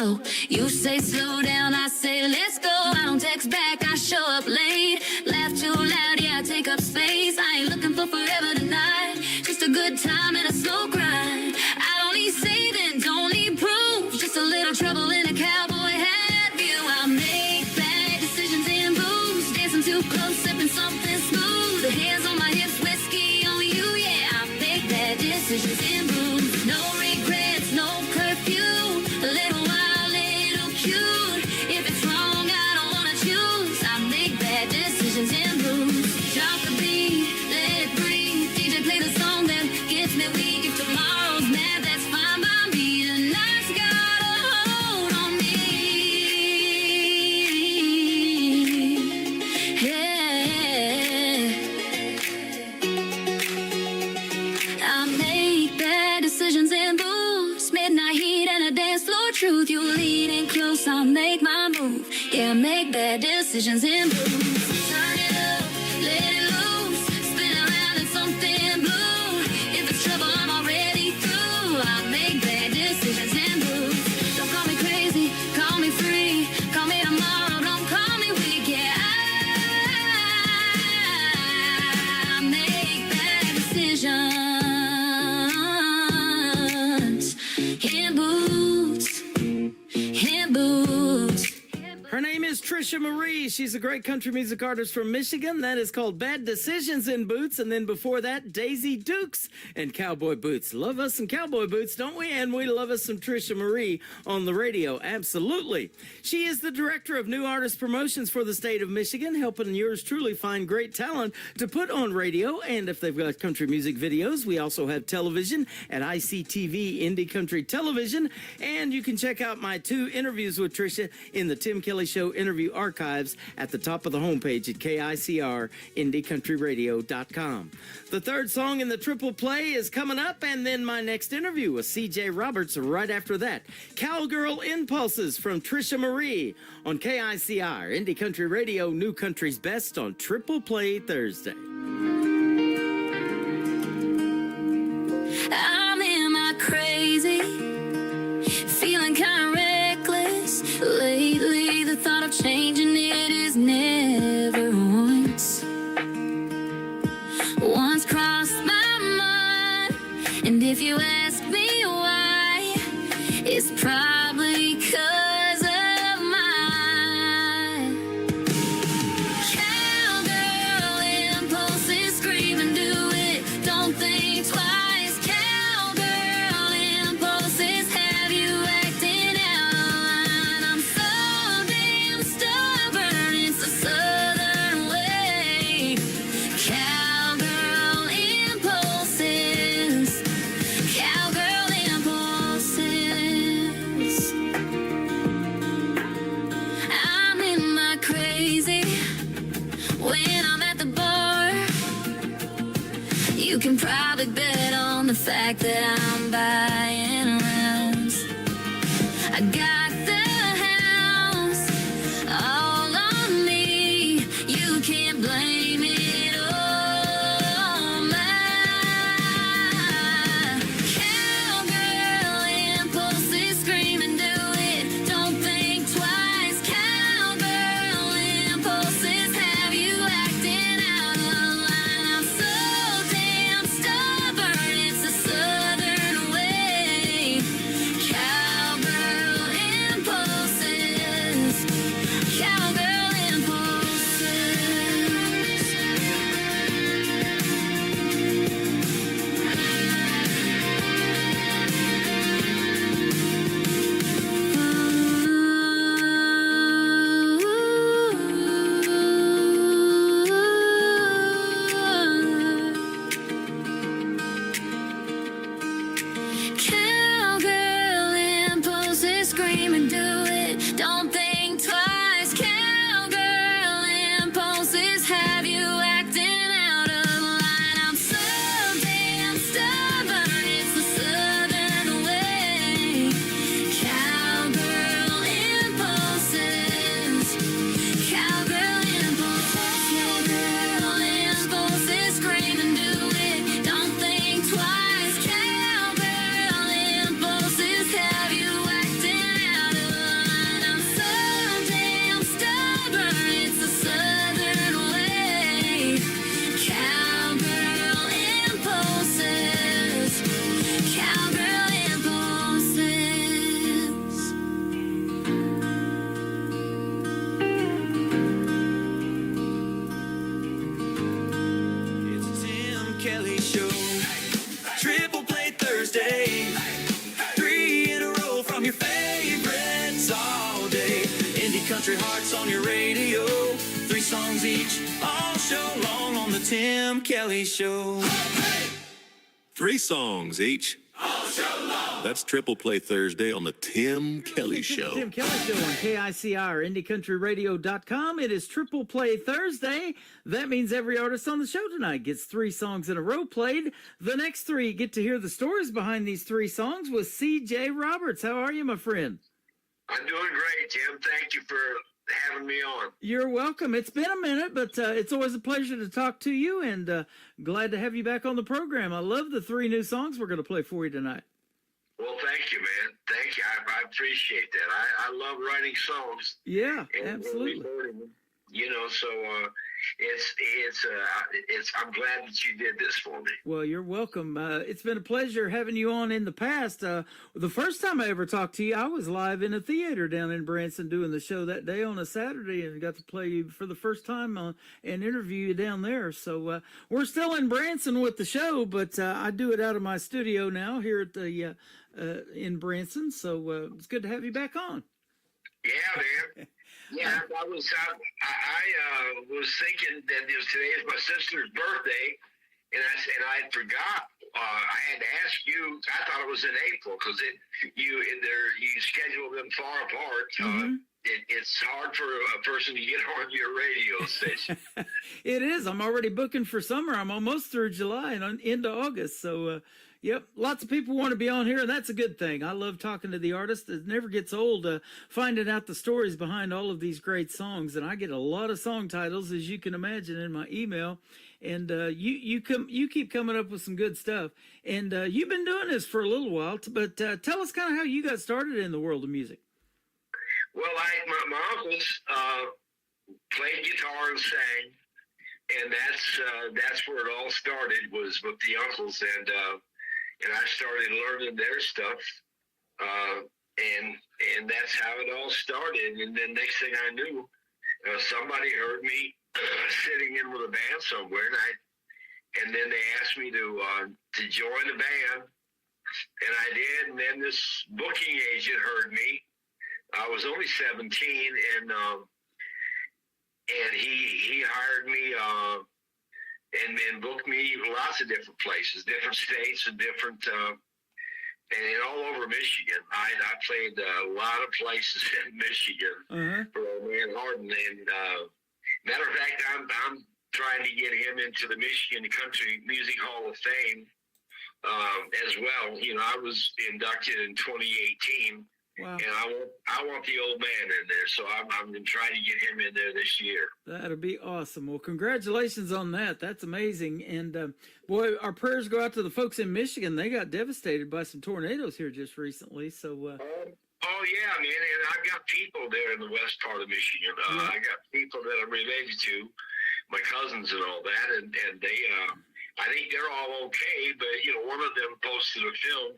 slow. You say slow down, I say let's go. I don't text back, I show up late. Laugh too loud, yeah, I take up space. I ain't looking for forever tonight. Just a good time and a slow grind. I don't need saving, don't need proof. Just a little trouble in a cowboy hat view. I make bad decisions in booze. Dancing too close, sipping something smooth. The hands on my hips, whiskey on you, yeah. I make bad decisions in booze. No regrets, no curfew. A little wild, little cute. If it's wrong, I don't wanna choose. I make bad decisions in booze. Drop the beat, let it breathe. DJ play the song that gets me weak. If tomorrow's mad, that's fine by me. Tonight's got a hold on me. Yeah. I make bad decisions in booze. Midnight heat and a dance floor truth. You leading close, I'll make my move. Yeah, make bad decisions in booze. Turn it up, let it loose. Spin around in something blue. If it's trouble, I'm already through. I make bad decisions in booze. Don't call me crazy, call me free. Call me tomorrow, don't call me weak. Yeah, I make bad decisions in boots, in boots. Her name is Trisha Marie. She's a great country music artist from Michigan. That is called Bad Decisions in Boots. And then before that, Daisy Dukes and Cowboy Boots. Love us some cowboy boots, don't we? And we love us some Trisha Marie on the radio. Absolutely. She is the director of new artist promotions for the state of Michigan, helping yours truly find great talent to put on radio. And if they've got country music videos, we also have television at ICTV Indie Country Television. And you can check out my 2 interviews with Trisha in the Tim Kelly Show interview archives at the top of the homepage at KICRIndieCountryRadio.com. The third song in the triple play is coming up, and then my next interview with CJ Roberts right after that. Cowgirl Impulses from Trisha Marie on KICR Indie Country Radio, New Country's Best on Triple Play Thursday. I'm in my crazy, feeling kind of reckless lately. The thought of changing it is never once crossed my mind. And if you ask me why, it's probably 'cause of my cowgirl impulses. Scream and do it, don't think twice. Cowgirl impulses have you acting out of line. I'm so damn stubborn, it's a southern way. Cowgirl impulses, cowgirl impulses. I'm in my crazy when I'm at the bar. You can probably bet on the fact that I'm buying rounds. I got the house all on me. You can't blame it on my cowgirl impulses. Scream and do it, don't think twice. Cowgirl impulses have you acting out of line. I'm so damn stubborn, it's a southern way. Cowgirl country hearts on your radio. 3 songs each, all show long on the Tim Kelly Show. 3 songs each. That's Triple Play Thursday on the Tim Kelly Show. Tim Kelly Show on KICR or IndieCountryRadio.com. It is Triple Play Thursday. That means every artist on the show tonight gets 3 songs in a row played. The next 3 get to hear the stories behind these 3 songs with C.J. Roberts. How are you, my friend? I'm doing great, Tim. Thank you for having me on. You're welcome. It's been a minute, but it's always a pleasure to talk to you, and glad to have you back on the program. I love the 3 new songs we're going to play for you tonight. Well, thank you, man. Thank you. I appreciate that. I love writing songs. Yeah, And absolutely. recording them. You know, so I'm glad that you did this for me. Well, you're welcome. It's been a pleasure having you on in the past. The first time I ever talked to you, I was live in a theater down in Branson doing the show that day on a Saturday, and got to play you for the first time and interview you down there. So we're still in Branson with the show, but I do it out of my studio now here at the in Branson. So it's good to have you back on. Yeah, man. Yeah, I was thinking that today is my sister's birthday, and I forgot. I had to ask you. I thought it was in April because you schedule them far apart. Mm-hmm. It's hard for a person to get on your radio station. It is. I'm already booking for summer. I'm almost through July and into August. So, yep, lots of people want to be on here, and that's a good thing. I love talking to the artists. It never gets old finding out the stories behind all of these great songs. And I get a lot of song titles, as you can imagine, in my email. And you keep coming up with some good stuff. And you've been doing this for a little while, but tell us kind of how you got started in the world of music. Well, my uncles played guitar and sang, and that's where it all started, was with the uncles, and I started learning their stuff, and that's how it all started. And then next thing I knew, somebody heard me sitting in with a band somewhere, and then they asked me to join the band, and I did. And then this booking agent heard me. I was only 17, and he hired me and booked me lots of different places, different states, and different and all over Michigan. I played a lot of places in Michigan for old man Harden. And matter of fact, I'm trying to get him into the Michigan Country Music Hall of Fame as well. You know, I was inducted in 2018. Wow. And I want the old man in there, so I'm going to try to get him in there this year. That'll be awesome. Well, congratulations on that. That's amazing. And, boy, our prayers go out to the folks in Michigan. They got devastated by some tornadoes here just recently. So, oh, yeah, man. And I've got people there in the west part of Michigan. I got people that I'm related to, my cousins and all that. And they, I think they're all okay. But, you know, one of them posted a film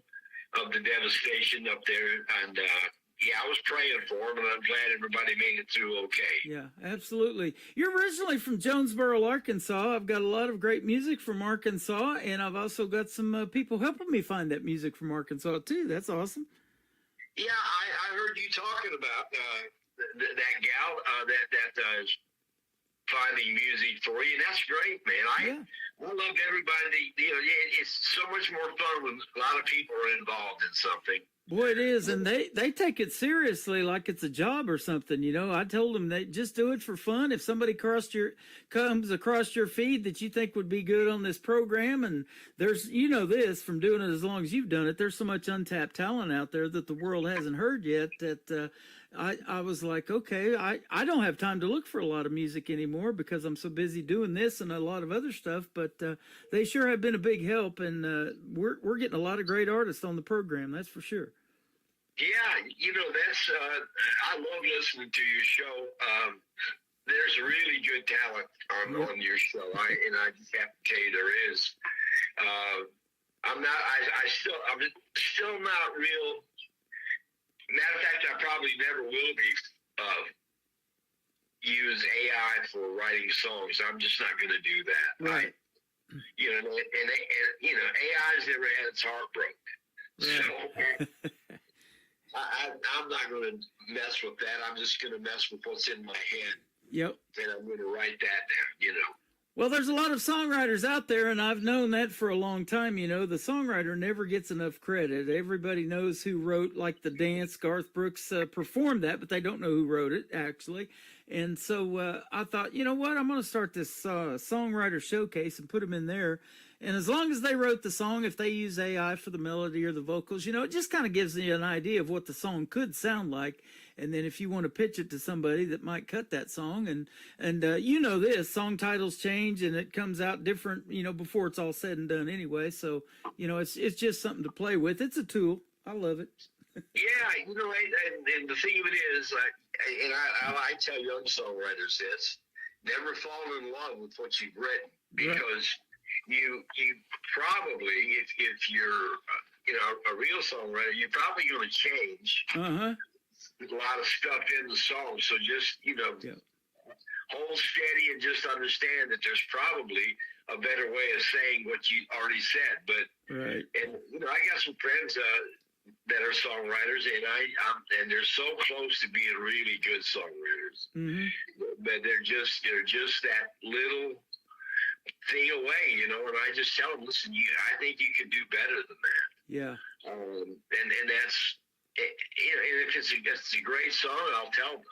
of the devastation up there, and yeah, I was praying for them, and I'm glad everybody made it through okay. Yeah, absolutely. You're originally from Jonesboro, Arkansas. I've got a lot of great music from Arkansas, and I've also got some people helping me find that music from Arkansas too. That's awesome. Yeah, I heard you talking about that gal that is finding music for you, and that's great, man. I love everybody. You know, it's so much more fun when a lot of people are involved in something. Boy, it is, and they take it seriously like it's a job or something. You know, I told them they just do it for fun. If somebody comes across your feed that you think would be good on this program, and there's, you know, this from doing it as long as you've done it, there's so much untapped talent out there that the world hasn't heard yet that I was like, okay, I don't have time to look for a lot of music anymore because I'm so busy doing this and a lot of other stuff, but they sure have been a big help, and we're getting a lot of great artists on the program, that's for sure. Yeah, you know, that's I love listening to your show. There's really good talent on your show, and I just have to tell you there is. I'm still not real. Matter of fact, I probably never will be use AI for writing songs. I'm just not going to do that. Right. You know, and you know, AI's never had its heart broke. Right. So I'm not going to mess with that. I'm just going to mess with what's in my head, Yep. and I'm going to write that down. You know. Well, there's a lot of songwriters out there, and I've known that for a long time. You know, the songwriter never gets enough credit. Everybody knows who wrote, like, The Dance. Garth Brooks performed that, but they don't know who wrote it, actually. And so I thought, you know what, I'm going to start this songwriter showcase and put them in there. And as long as they wrote the song, if they use AI for the melody or the vocals, you know, it just kind of gives you an idea of what the song could sound like. And then if you want to pitch it to somebody that might cut that song, and you know this, song titles change and it comes out different, you know, before it's all said and done anyway. So, you know, it's just something to play with. It's a tool. I love it. Yeah, you know, and the thing of it is, I tell young songwriters this: never fall in love with what you've written, because you probably, if you're you know, a real songwriter, you're probably going to change a lot of stuff in the song. So just, you know, hold steady and just understand that there's probably a better way of saying what you already said. But and you know, I got some friends that are songwriters, and they're so close to being really good songwriters, but they're just that little thing away, you know. And I just tell them, listen, I think you can do better than that. Yeah. And that's, you know, and if it's a great song, I'll tell them.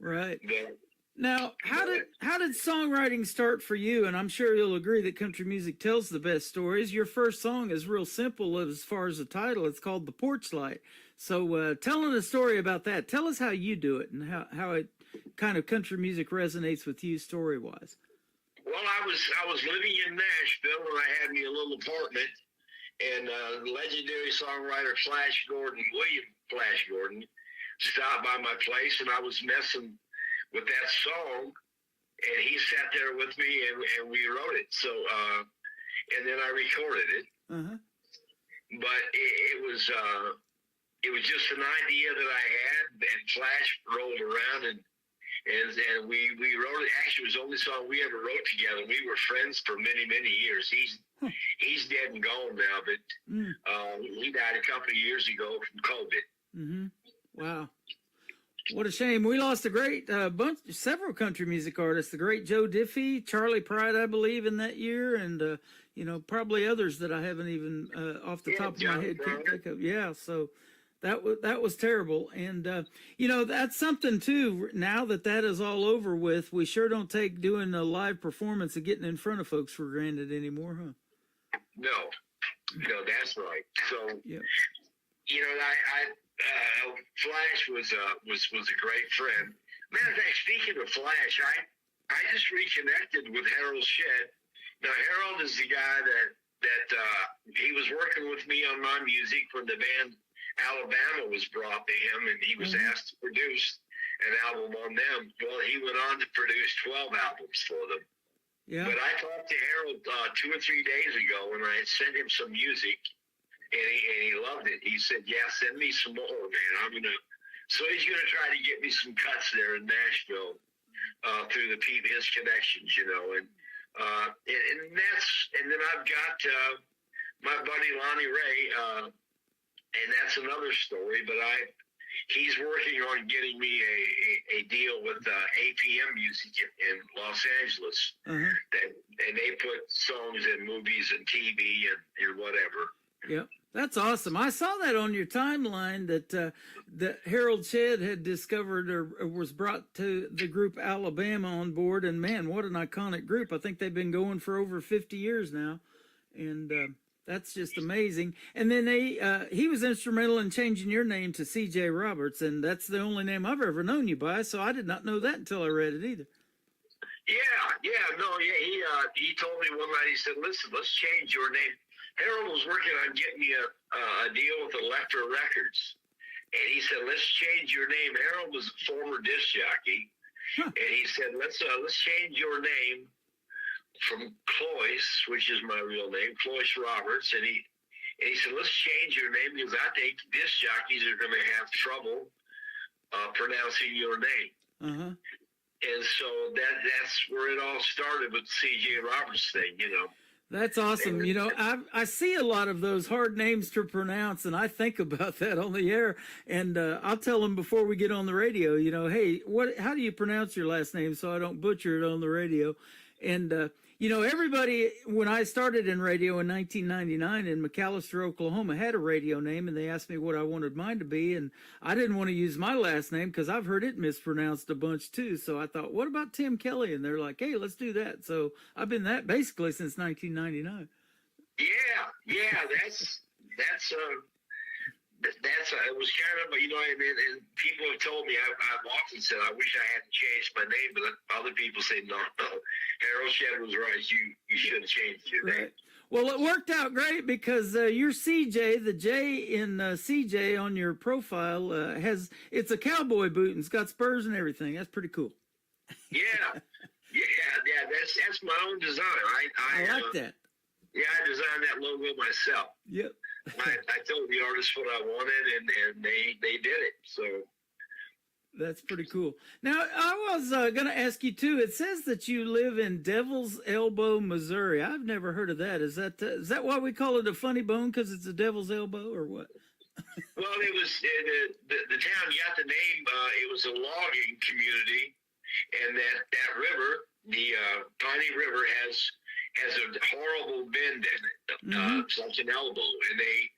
Right. But, now, how did songwriting start for you? And I'm sure you'll agree that country music tells the best stories. Your first song is real simple as far as the title. It's called The Porch Light. So telling a story about that, tell us how you do it and how it kind of country music resonates with you story-wise. well, I was living in Nashville, and I had me a little apartment, and the legendary songwriter William Flash Gordon, stopped by my place, and I was messing with that song, and he sat there with me, and we wrote it. So, and then I recorded it. But it was just an idea that I had, and Flash rolled around, and we wrote it. Actually, it was the only song we ever wrote together. We were friends for many, many years. He's dead and gone now, but he died a couple of years ago from COVID. Wow. What a shame. We lost a great several country music artists, the great Joe Diffie, Charlie Pride, I believe, in that year, and, you know, probably others that I haven't even off the top of my head can't think of. Yeah, so that was terrible. And, you know, that's something, too, now that is all over with, we sure don't take doing a live performance and getting in front of folks for granted anymore, huh? No, that's right. So, yeah. You know, Flash was a great friend. Matter of fact, speaking of Flash, I just reconnected with Harold Shedd. Now, Harold is the guy that he was working with me on my music when the band Alabama was brought to him, and he was asked to produce an album on them. Well, he went on to produce 12 albums for them. Yeah. But I talked to Harold 2 or 3 days ago, and I had sent him some music. And he loved it. He said, yeah, send me some more, man. So he's going to try to get me some cuts there in Nashville through his connections, you know. And then I've got my buddy Lonnie Ray, and that's another story, but he's working on getting me a deal with APM Music in Los Angeles. And they put songs in movies and TV and whatever. Yep. That's awesome. I saw that on your timeline that Harold Shedd had discovered or was brought to the group Alabama on board. And man, what an iconic group. I think they've been going for over 50 years now. And that's just amazing. And then he was instrumental in changing your name to C.J. Roberts. And that's the only name I've ever known you by. So I did not know that until I read it either. He told me one night, he said, listen, let's change your name. Harold was working on getting me a deal with Elektra Records, and he said, let's change your name. Harold was a former disc jockey, and he said, let's change your name from Cloyce, which is my real name, Cloyce Roberts, and he said, let's change your name because I think disc jockeys are going to have trouble pronouncing your name. And so that's where it all started with the C.J. Roberts thing, you know. That's awesome. You know, I see a lot of those hard names to pronounce, and I think about that on the air. And I'll tell them before we get on the radio. You know, hey, how do you pronounce your last name so I don't butcher it on the radio? And you know, everybody, when I started in radio in 1999 in McAllister, Oklahoma, had a radio name, and they asked me what I wanted mine to be, and I didn't want to use my last name because I've heard it mispronounced a bunch too. So I thought, what about Tim Kelly? And they're like, hey, let's do that. So I've been that basically since 1999. Yeah, it was kind of, you know, and people have told me, I've often said, I wish I hadn't changed my name, but other people say, no, Harold Shedd was right. You should have changed your name. Right. Well, it worked out great because your CJ, the J in CJ on your profile, it's a cowboy boot and it's got spurs and everything. That's pretty cool. Yeah. That's my own design. I like that. Yeah, I designed that logo myself. Yep. I told the artist what I wanted, and they did it. So that's pretty cool. Now, I was going to ask you too. It says that you live in Devil's Elbow, Missouri. I've never heard of that. Is that why we call it a funny bone? Because it's a devil's elbow, or what? Well, it was the town got the name. It was a logging community, and that river, the Piney River, has a horrible bend in it, it's like an elbow, and it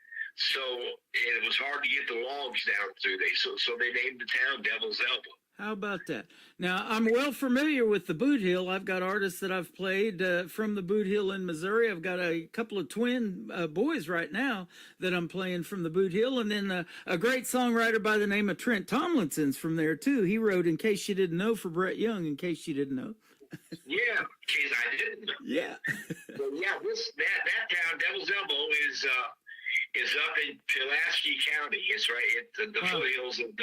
was hard to get the logs down through there. So they named the town Devil's Elbow. How about that? Now, I'm well familiar with the Boot Hill. I've got artists that I've played from the Boot Hill in Missouri. I've got a couple of twin boys right now that I'm playing from the Boot Hill. And then a great songwriter by the name of Trent Tomlinson's from there, too. He wrote In Case You Didn't Know for Brett Young, in case you didn't know. Yeah, in case I didn't know. Yeah. So yeah, that town, Devil's Elbow, is up in Pulaski County. It's right at the foothills of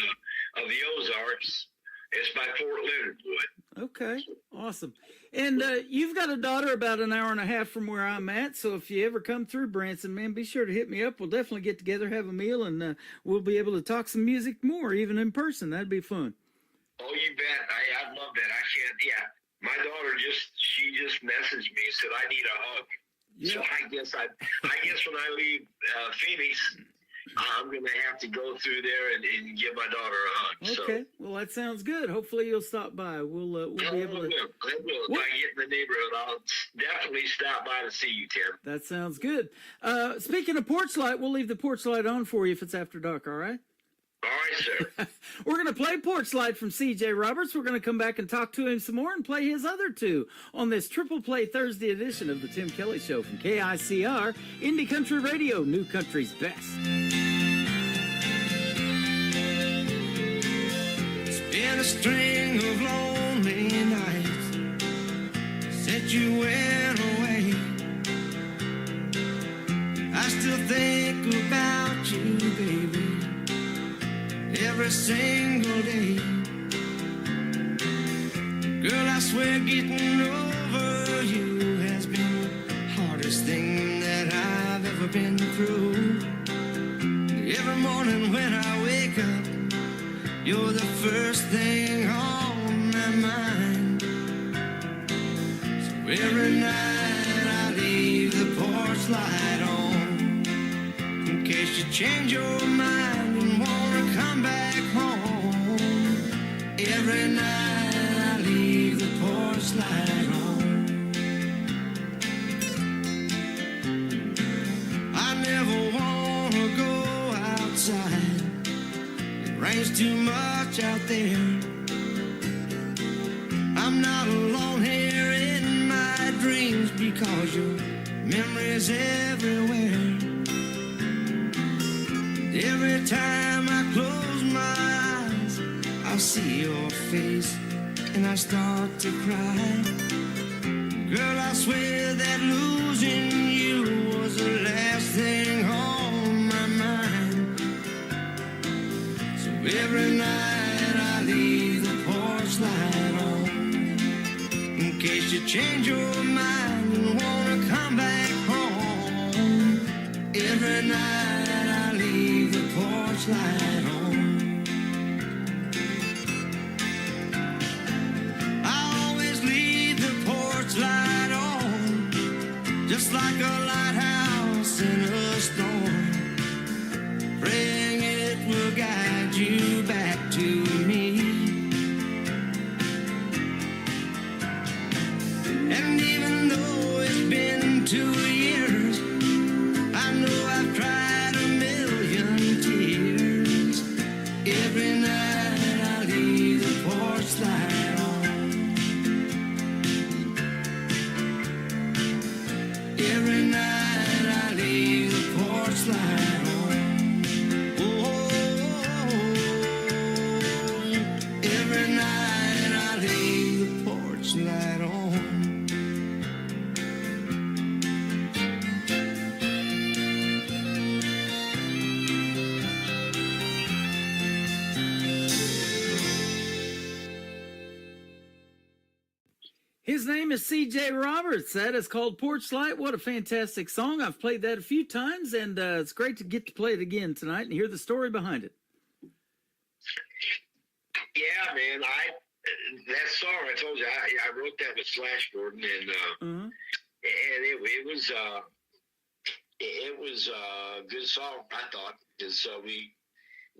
the Ozarks. It's by Fort Leonard Wood. Okay, awesome. And you've got a daughter about an hour and a half from where I'm at, so if you ever come through Branson, man, be sure to hit me up. We'll definitely get together, have a meal, and we'll be able to talk some music more, even in person. That'd be fun. Oh, you bet. I'd love that. I can't, yeah. My daughter just messaged me and said, I need a hug. Yeah. So I guess when I leave Phoenix, I'm going to have to go through there and give my daughter a hug. Okay. Well, that sounds good. Hopefully you'll stop by. We'll be able to. I will. If I get in the neighborhood, I'll definitely stop by to see you, Tim. That sounds good. Speaking of porch light, we'll leave the porch light on for you if it's after dark, all right? All right, sir. We're going to play Porch Light from C.J. Roberts. We're going to come back and talk to him some more and play his other two on this Triple Play Thursday edition of the Tim Kelly Show from KICR, Indie Country Radio, New Country's Best. It's been a string of lonely nights since you went away. I still think about you, baby, every single day. Girl, I swear getting over you has been the hardest thing that I've ever been through. Every morning when I wake up, you're the first thing on my mind. So every night I leave the porch light on, in case you change your mind and wanna come back home. Every night I leave the porch light on. I never wanna go outside, it rains too much out there. I'm not alone here in my dreams because your memory's everywhere. Every time I close my eyes, I'll see your face and I start to cry. Girl, I swear that losing you was the last thing on my mind. So every night I leave the porch light on, in case you change your mind and wanna come back home. Every night I leave the porch light on. I always leave the porch light on, just like a lighthouse in a storm, praying it will guide you back to me. And even though it's been 2 years, I know I've cried a million tears. Every night I leave the porch light on. Every night I leave the porch light on. Oh, every night I leave the porch light on. His name is C.J. Roberts. That is called Porch Light. What a fantastic song. I've played that a few times, and it's great to get to play it again tonight and hear the story behind it. Yeah, man. That song I told you I wrote that with Flash Gordon, and it was a good song, I thought, because we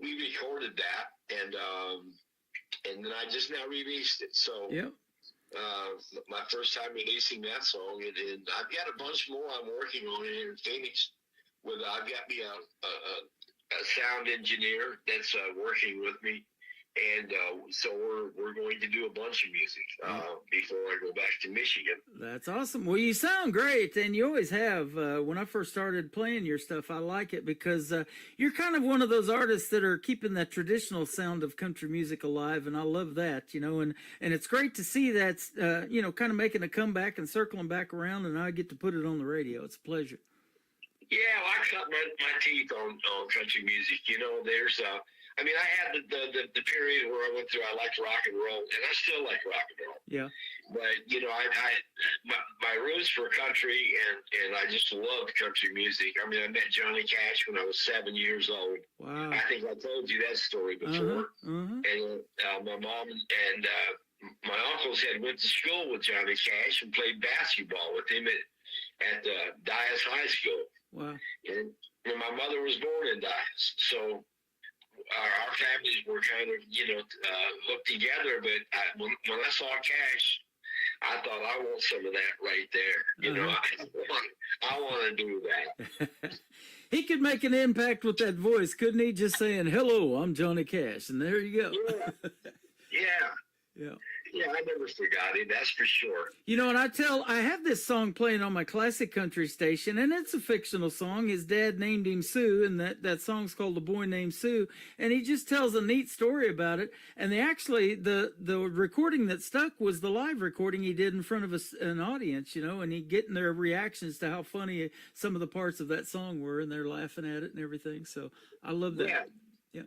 recorded that, and then I just now released it. So Yep. My first time releasing that song, and I've got a bunch more I'm working on here in Phoenix. I've got me a sound engineer that's working with me, and so we're going to do a bunch of music before I go back to Michigan. That's awesome. Well, you sound great, and you always have. When I first started playing your stuff, I like it because you're kind of one of those artists that are keeping that traditional sound of country music alive, and I love that, and it's great to see that's, kind of making a comeback and circling back around, and I get to put it on the radio. It's a pleasure. Yeah, well, I cut my teeth on country music. There's I had the period where I went through. I liked rock and roll, and I still like rock and roll. Yeah. But my roots were country, and I just loved country music. I met Johnny Cash when I was 7 years old. Wow. I think I told you that story before. And my mom and my uncles had went to school with Johnny Cash and played basketball with him at Dyess High School. Wow. And my mother was born in Dyess, so our families were kind of, hooked together. But when I saw Cash, I thought, I want some of that right there. I want to do that. He could make an impact with that voice, couldn't he? Just saying, hello, I'm Johnny Cash, and there you go. Yeah. Yeah. Yeah, I never forgot him, that's for sure. And I have this song playing on my classic country station, and it's a fictional song. His dad named him Sue, and that song's called The Boy Named Sue, and he just tells a neat story about it. And the recording that stuck was the live recording he did in front of an audience, and he getting their reactions to how funny some of the parts of that song were, and they're laughing at it and everything. So I love that. Yeah.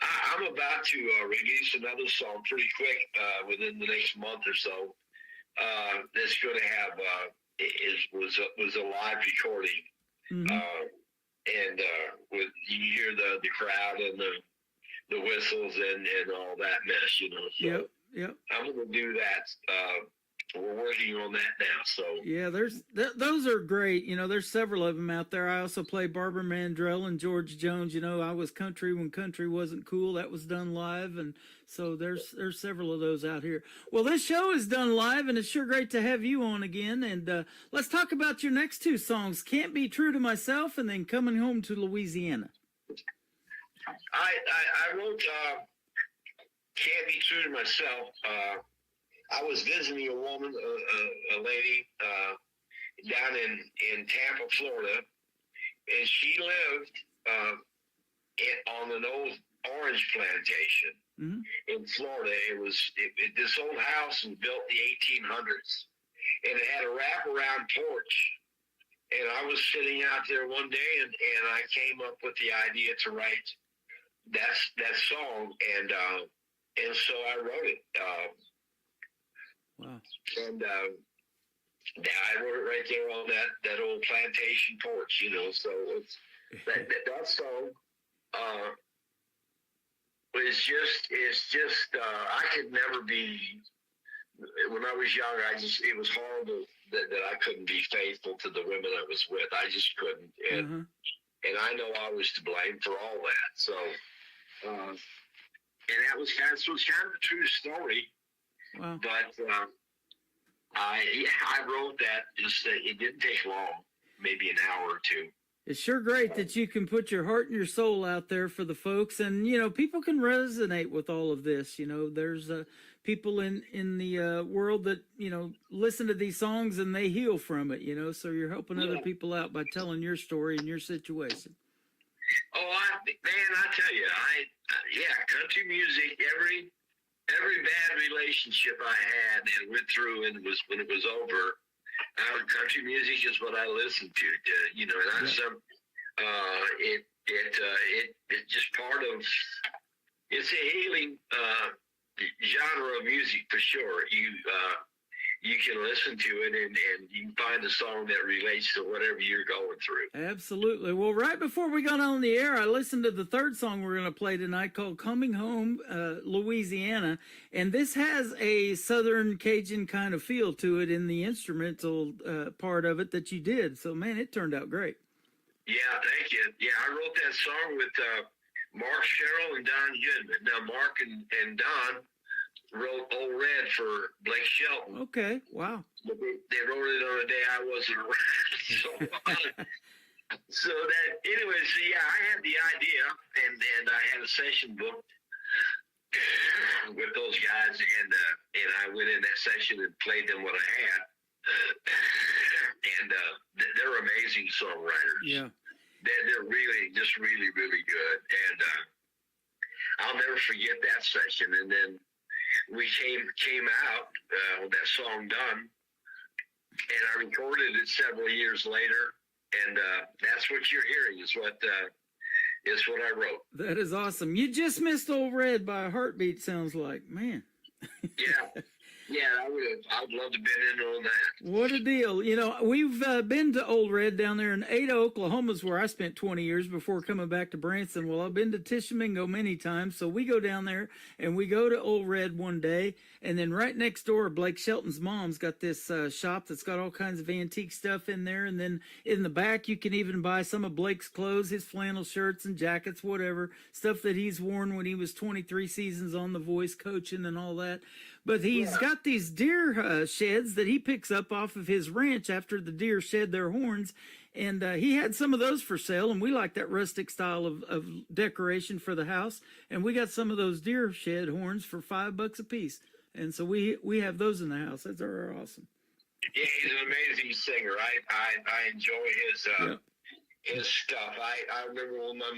I'm about to release another song pretty quick within the next month or so. That's going to have was a live recording, and with you hear the crowd and the whistles and all that mess, So Yep. I'm going to do that. We're working on that now. So yeah, those are great. There's several of them out there. I also play Barbara Mandrell and George Jones. I was country when country wasn't cool. That was done live, and so there's several of those out here. Well, this show is done live, and it's sure great to have you on again. And let's talk about your next two songs: "Can't Be True to Myself" and then "Coming Home to Louisiana." I wrote "Can't Be True to Myself." I was visiting a woman, a lady, down in Tampa, Florida, and she lived on an old orange plantation in Florida. This old house was built in the 1800s, and it had a wraparound porch. And I was sitting out there one day, and I came up with the idea to write that song, and so I wrote it. Wow. And I wrote it right there on that old plantation porch, So that song is just I could never be. When I was younger, it was horrible that I couldn't be faithful to the women I was with. I just couldn't, and I know I was to blame for all that. So, and that was kind of a true story. Wow. But I wrote that. Just it didn't take long, maybe an hour or two. It's sure great that you can put your heart and your soul out there for the folks, and people can resonate with all of this. There's people in the world that listen to these songs and they heal from it. So you're helping other people out by telling your story and your situation. Oh, I tell you, country music. Every bad relationship I had and went through, and when it was over. Country music is what I listen to, and I'm it's just part of. It's a healing genre of music for sure. You can listen to it and you can find a song that relates to whatever you're going through. Absolutely. Well, right before we got on the air, I listened to the third song we're going to play tonight called Coming Home, Louisiana. And this has a Southern Cajun kind of feel to it in the instrumental part of it that you did. So, man, it turned out great. Yeah, thank you. Yeah, I wrote that song with Mark Sherrill and Don Goodman. Now, Mark and Don wrote Old Red for Blake Shelton. Okay, wow. But they wrote it on a day I wasn't around. So that, anyway, I had the idea, and I had a session booked with those guys, and I went in that session and played them what I had. And they're amazing songwriters. Yeah. They're really, just really, really good. And I'll never forget that session. And then we came out with that song done, and I recorded it several years later, and that's what you're hearing is what I wrote. That is awesome. You just missed Old Red by a heartbeat, sounds like. Man. Yeah, I'd love to be in on that. What a deal. We've been to Old Red down there in Ada, Oklahoma, is where I spent 20 years before coming back to Branson. Well, I've been to Tishomingo many times, so we go down there and we go to Old Red one day, and then right next door, Blake Shelton's mom's got this shop that's got all kinds of antique stuff in there, and then in the back you can even buy some of Blake's clothes, his flannel shirts and jackets, whatever, stuff that he's worn when he was 23 seasons on The Voice coaching and all that. But he's got these deer sheds that he picks up off of his ranch after the deer shed their horns. And he had some of those for sale. And we like that rustic style of decoration for the house. And we got some of those deer shed horns for $5 a piece. And so we have those in the house. That's awesome. Yeah, he's an amazing singer. I enjoy his stuff. I remember when my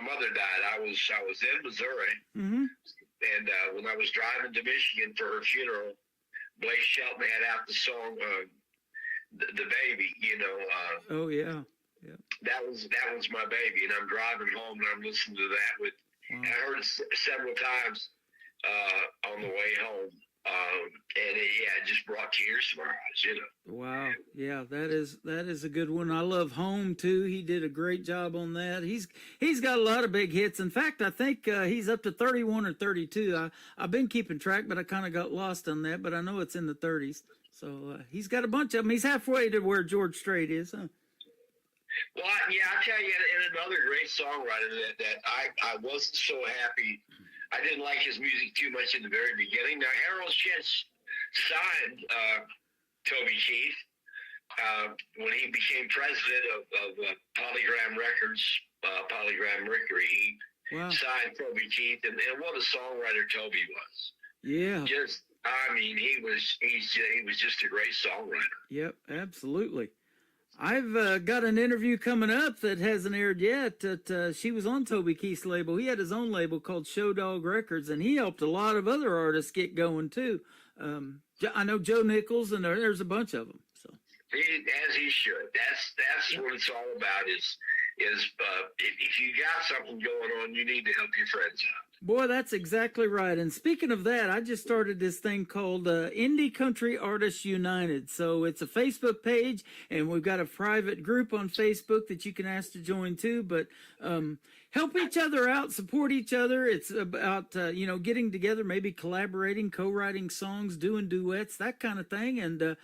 mother died, I was in Missouri. Mm-hmm. And when I was driving to Michigan for her funeral, Blake Shelton had out the song "The Baby." Oh yeah. That was my baby, and I'm driving home and I'm listening to that. I heard it several times on the way home, and it just brought tears to my eyes. Wow. Yeah, that is a good one. I love Home too. He did a great job on that. He's got a lot of big hits. In fact, I think he's up to 31 or 32. I've been keeping track, but I kind of got lost on that. But I know it's in the 30s. So he's got a bunch of them. He's halfway to where George Strait is, huh? Well, I tell you, and another great songwriter that I wasn't so happy. I didn't like his music too much in the very beginning. Now, Harold Shitz signed Toby Keith when he became president of Polygram Records, Polygram Mercury. He signed Toby Keith, and what a songwriter Toby was. Yeah. He was just a great songwriter. Yep, absolutely. I've got an interview coming up that hasn't aired yet. That she was on Toby Keith's label. He had his own label called Show Dog Records, and he helped a lot of other artists get going too. I know Joe Nichols, and there's a bunch of them. So as he should. That's what it's all about. Is if you got something going on, you need to help your friends out. Boy, that's exactly right. And speaking of that, I just started this thing called Indie Country Artists United. So it's a Facebook page, and we've got a private group on Facebook that you can ask to join too. But help each other out, support each other. It's about getting together, maybe collaborating, co-writing songs, doing duets, that kind of thing. And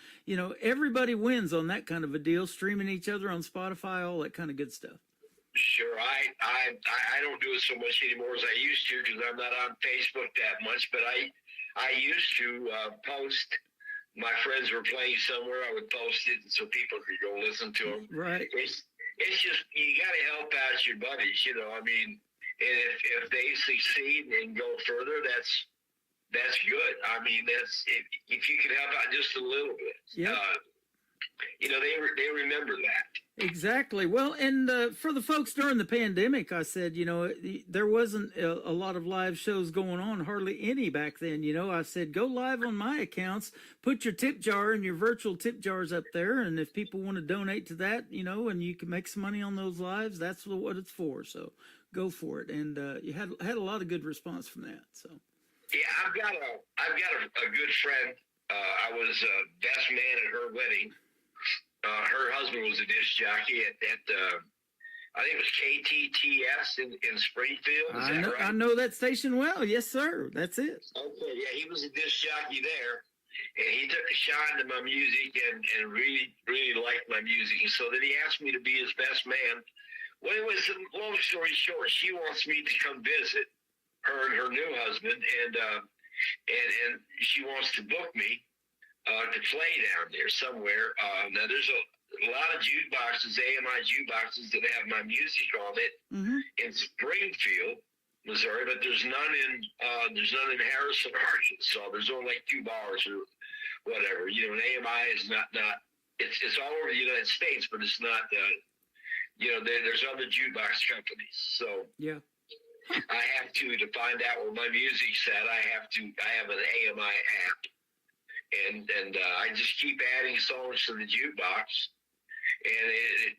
everybody wins on that kind of a deal. Streaming each other on Spotify, all that kind of good stuff. Sure, I don't do it so much anymore as I used to because I'm not on Facebook that much. But I used to post. My friends were playing somewhere, I would post it so people could go listen to them. Right. It's just you got to help out your buddies. I mean, and if they succeed and go further, that's good. I mean, that's if you can help out just a little bit. Yeah. They remember that. Exactly. Well, and for the folks during the pandemic, I said, there wasn't a lot of live shows going on, hardly any back then. I said, go live on my accounts, put your tip jar and your virtual tip jars up there. And if people want to donate to that, and you can make some money on those lives, that's what it's for. So go for it. And you had a lot of good response from that. So. Yeah, I've got a good friend. I was best man at her wedding. Her husband was a disc jockey at I think it was KTTS in Springfield. Is that right? I know that station well. Yes, sir. That's it. Okay, yeah, he was a disc jockey there, and he took a shine to my music and really, really liked my music. And so then he asked me to be his best man. Well, it was long story short. She wants me to come visit her and her new husband, and she wants to book me to play down there somewhere. Now, there's a lot of jukeboxes, AMI jukeboxes, that have my music on it in Springfield, Missouri, but there's none in Harrison, Arkansas. There's only like 2 bars or whatever. And AMI is not. It's all over the United States, but it's not. There's other jukebox companies. So yeah. I have to find out where my music's at. I have an AMI app. And I just keep adding songs to the jukebox, and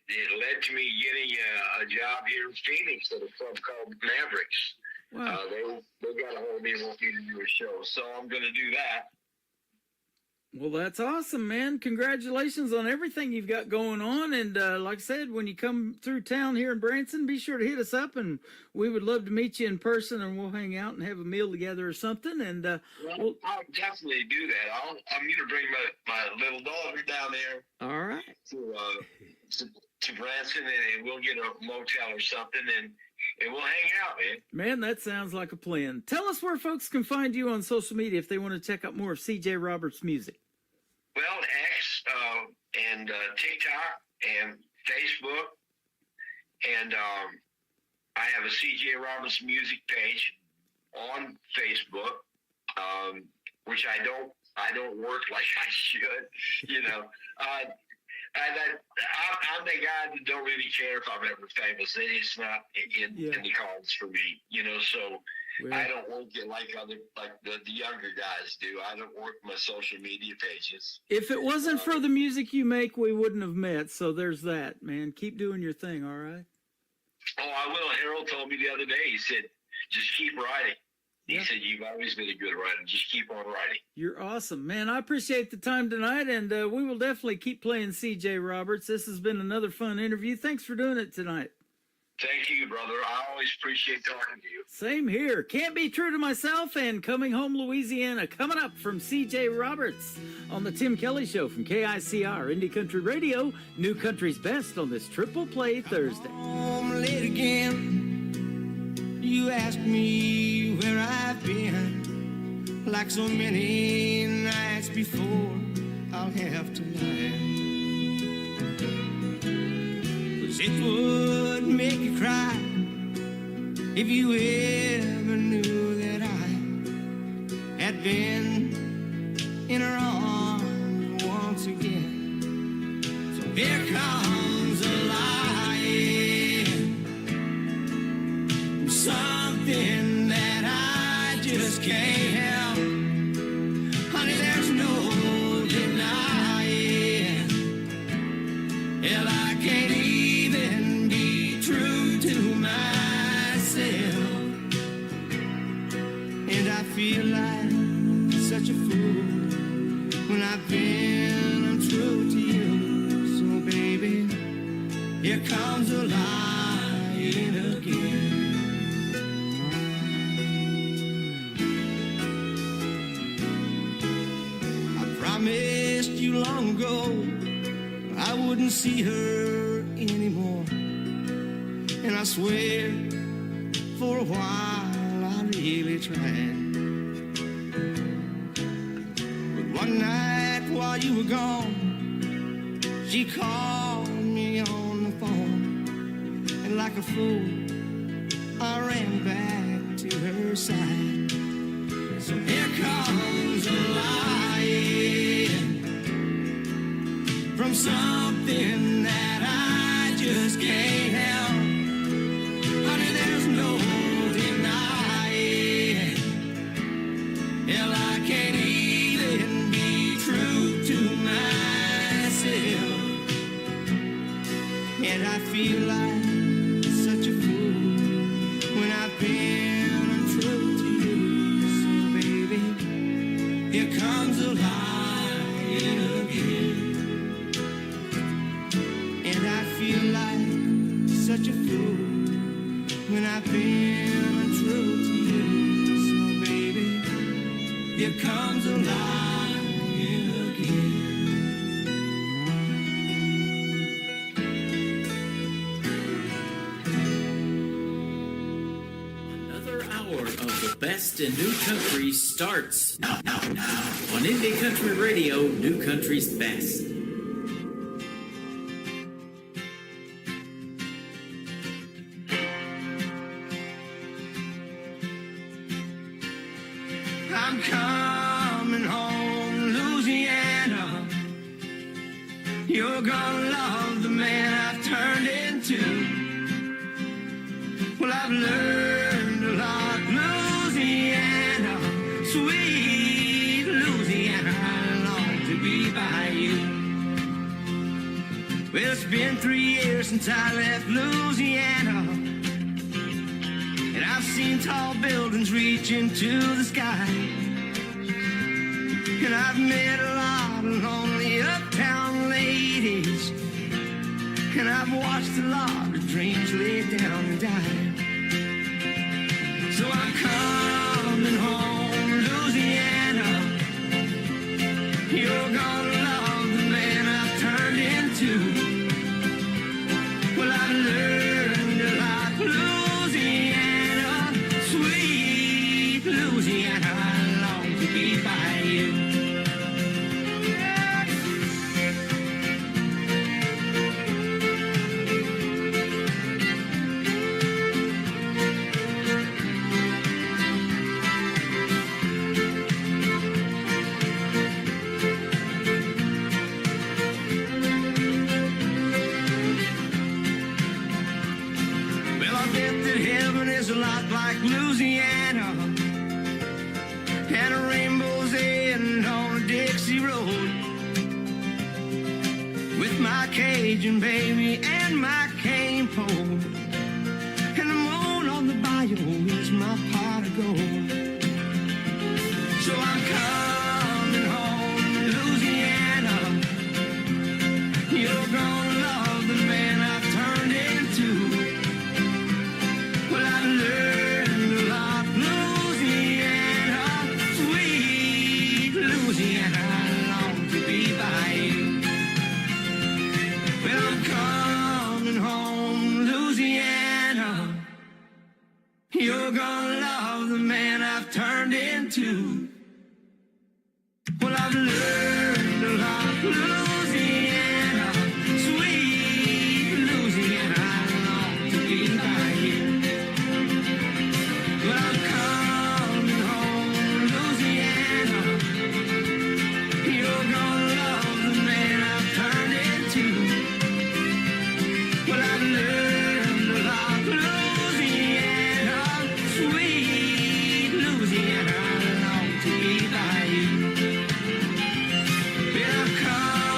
it led to me getting a job here in Phoenix at a club called Mavericks. Wow. They got a hold of me and want me to do a show, so I'm going to do that. Well, that's awesome, man. Congratulations on everything you've got going on. And like I said, when you come through town here in Branson, be sure to hit us up, and we would love to meet you in person, and we'll hang out and have a meal together or something. And I'll definitely do that. I'm going to bring my little daughter down there. All right. To Branson, and we'll get a motel or something, and we'll hang out, man. Man, that sounds like a plan. Tell us where folks can find you on social media if they want to check out more of CJ Roberts' music. Well, X and TikTok and Facebook, and I have a CJ Roberts music page on Facebook, which I don't work like I should, I'm the guy that don't really care if I'm ever famous. It's not in the cards for me, so well, I don't work it like the younger guys do. I don't work my social media pages. If it wasn't for the music you make, we wouldn't have met. So there's that, man. Keep doing your thing, all right? Oh, I will. Harold told me the other day, he said, just keep writing. He said, you've always been a good writer. Just keep on writing. You're awesome, man. I appreciate the time tonight, and we will definitely keep playing CJ Roberts. This has been another fun interview. Thanks for doing it tonight. Thank you, brother. I always appreciate talking to you. Same here. Can't Be True to Myself and Coming Home, Louisiana. Coming up from CJ Roberts on the Tim Kelly Show from KICR, Indie Country Radio, New Country's Best on this Triple Play Thursday. Home late again. You ask me where I've been. Like so many nights before, I'll have to lie. 'Cause it would make you cry if you ever knew that I had been in her arms once again. So here comes a lying, something that I just can't help. Honey, there's no denying. Hell, I can't even be true to myself. feel like such a fool when I've been untrue to you. So baby, here comes the lying again. I promised you long ago I wouldn't see her anymore, and I swear for a while I really tried. But one night while you were gone, she called me on the phone, and like a fool I ran back to her side. So here comes a lying from something that I just can't help. Honey, there's no denying. Hell, I can't even be true to myself. And I feel like such a fool when I've been untrue to you. So baby, here comes the lying again. And I feel like such a fool when I've been untrue to you. So baby, here comes a lying again. Another hour of the best in new country starts now on Indie Country Radio, New Country's best. I'm coming home, Louisiana. You're gonna love the man I've turned into. Well, I've learned a lot, Louisiana, sweet Louisiana. I long to be by you. Well, it's been 3 years since I left Louisiana, and I've seen tall buildings reach into the sky. And I've met a lot of lonely uptown ladies, and I've watched a lot of dreams lay down and die. So I'm coming home, Louisiana. You're gonna love the man I've turned into. Well, I've learned a lot, Louisiana, sweet Louisiana. I long to be by you. Well, I bet that heaven is a lot like Louisiana, and a rainbow's end on a Dixie road, with my Cajun baby and my cane pole, and the moon on the bayou is my pot of gold. So I'm coming home, Louisiana. You're gonna love the man I've turned into. Well, I've learned a lot, Louisiana, sweet Louisiana. I long to be by you. Well, I'm coming home, Louisiana. You're gonna love the man I've turned into. Well, I've learned a lot, Louisiana, sweet Louisiana. I long to be by you. Well, I'm coming home, Louisiana. You're gonna love the man I've turned into. Well, I've learned a lot, Louisiana, sweet Louisiana. I long to be by you. Well, I'm coming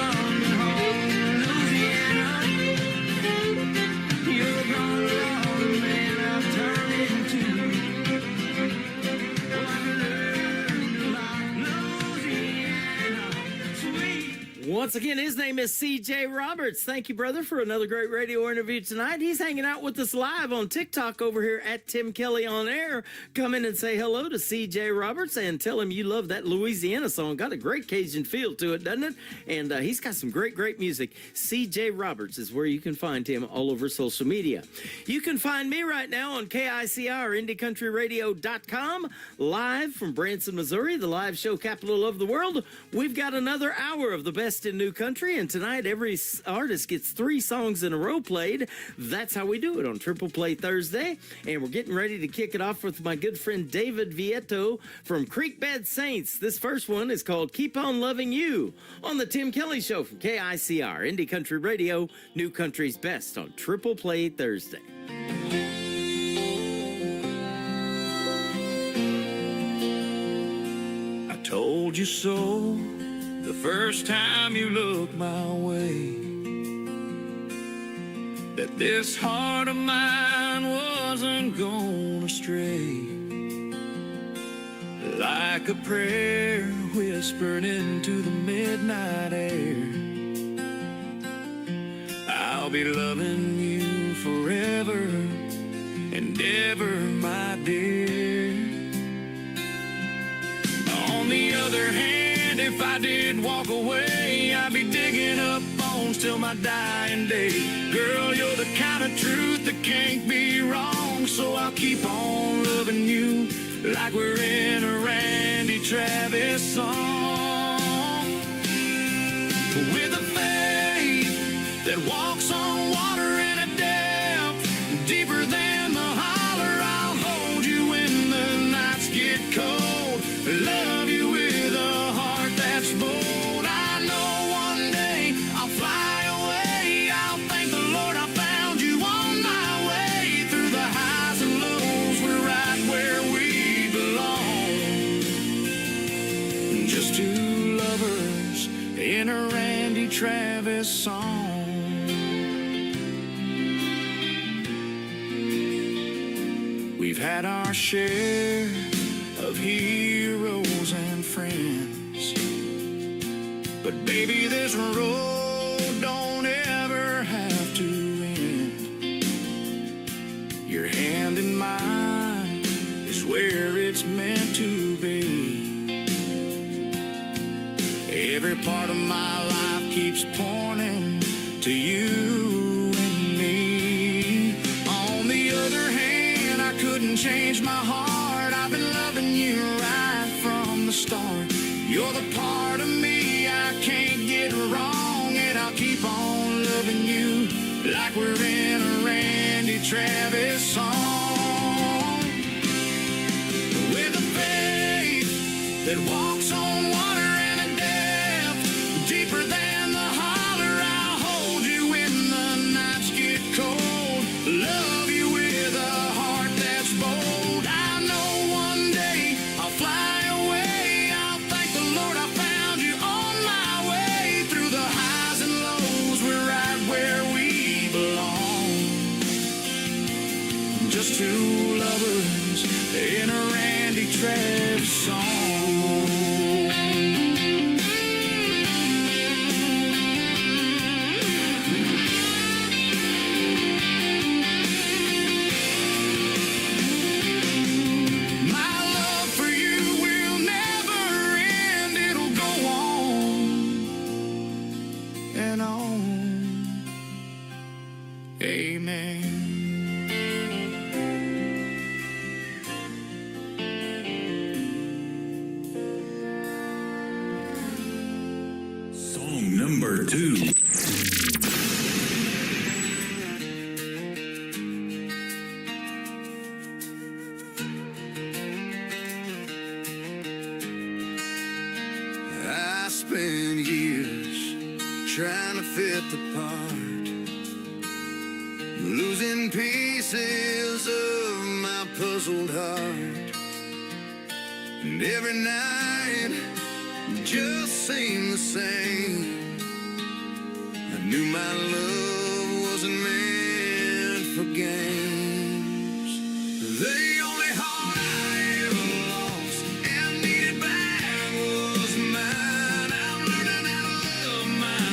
once again, his name is C.J. Roberts. Thank you, brother, for another great radio interview tonight. He's hanging out with us live on TikTok over here at Tim Kelly on Air. Come in and say hello to C.J. Roberts and tell him you love that Louisiana song. Got a great Cajun feel to it, doesn't it? And he's got some great, great music. C.J. Roberts is where you can find him all over social media. You can find me right now on KICR, IndieCountryRadio.com, live from Branson, Missouri, the live show capital of the world. We've got another hour of the best in new country, and tonight every artist gets 3 songs in a row played. That's how we do it on Triple Play Thursday, and we're getting ready to kick it off with my good friend David Vieto from Creekbed Saints. This first one is called Keep On Loving You on the Tim Kelly Show from KICR, Indie Country Radio, New Country's Best on Triple Play Thursday. I told you so the first time you looked my way, that this heart of mine wasn't gonna stray. Like a prayer whispered into the midnight air, I'll be loving you forever and ever, my dear. On the other hand, if I did walk away, I'd be digging up bones till my dying day. Girl, you're the kind of truth that can't be wrong, so I'll keep on loving you like we're in a Randy Travis song. With a faith that walks on water in a depth deeper than the holler, I'll hold you when the nights get cold. Love you with a heart that's bold. I know one day I'll fly away. I'll thank the Lord I found you on my way. Through the highs and lows, we're right where we belong. Just 2 lovers in a Randy Travis song. We've had our share of heroes and friends, but baby, this road don't ever have to end. Your hand in mine is where it's meant to be. Every part of my life keeps pointing to you and me. On the other hand, I couldn't change my heart. I've been loving you right from the start. You're the part of me I can't get wrong, and I'll keep on loving you like we're in a Randy Travis song. With a faith that walks on water in a depth deeper than the holler, I'll hold you when the nights get cold. Love you with a heart that's bold. I know one day I'll fly away. I'll thank the Lord I found you on my way. Through the highs and lows, we're right where we belong. Just 2 lovers in a Randy Travis song. Number 2. I spent years trying to fit the part, losing pieces of my puzzled heart. And every night just seemed the same. I knew my love wasn't meant for games. The only heart I ever lost and needed back was mine. I'm learning how to love my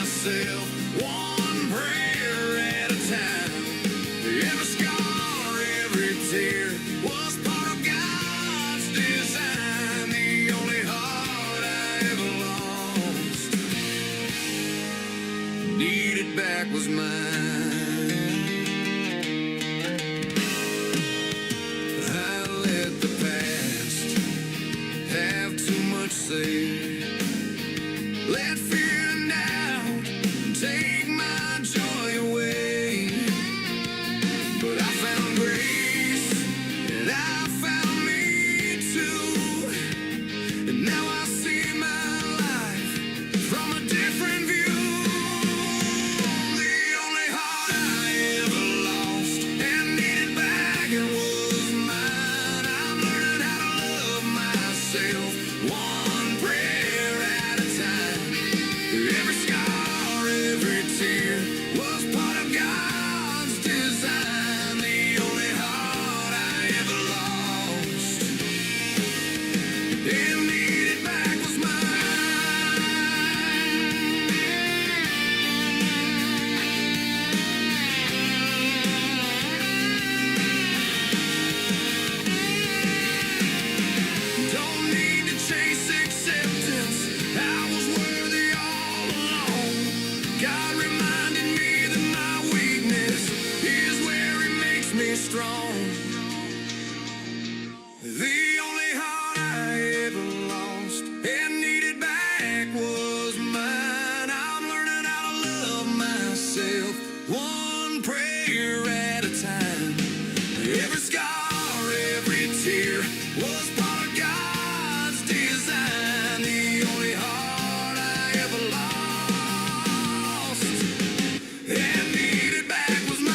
strong. The only heart I ever lost and needed back was mine. I'm learning how to love myself, one prayer at a time. Every scar, every tear was part of God's design. The only heart I ever lost and needed back was mine.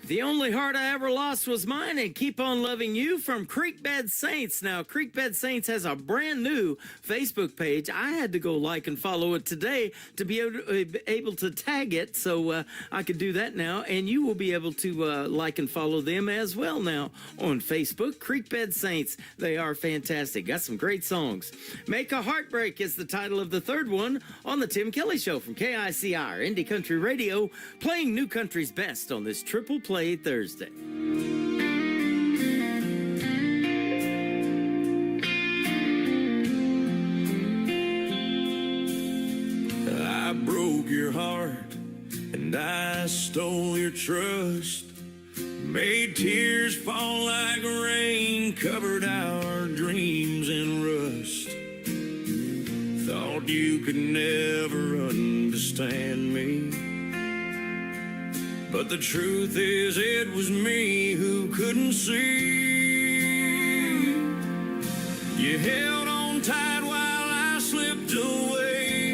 The only heart I ever lost was mine, and Keep on Loving You from Creekbed Saints. Now, Creekbed Saints has a brand new Facebook page. I had to go like and follow it today to be able to tag it, so I could do that now. And you will be able to like and follow them as well now on Facebook. Creekbed Saints, they are fantastic. Got some great songs. Make a Heartbreak is the title of the third one on the Tim Kelly Show from KICR Indie Country Radio, playing new country's best on this Triple Play Thursday. I broke your heart and I stole your trust, made tears fall like rain, covered our dreams in rust. Thought you could never understand me, but the truth is it was me who couldn't see. You held on tight while I slipped away.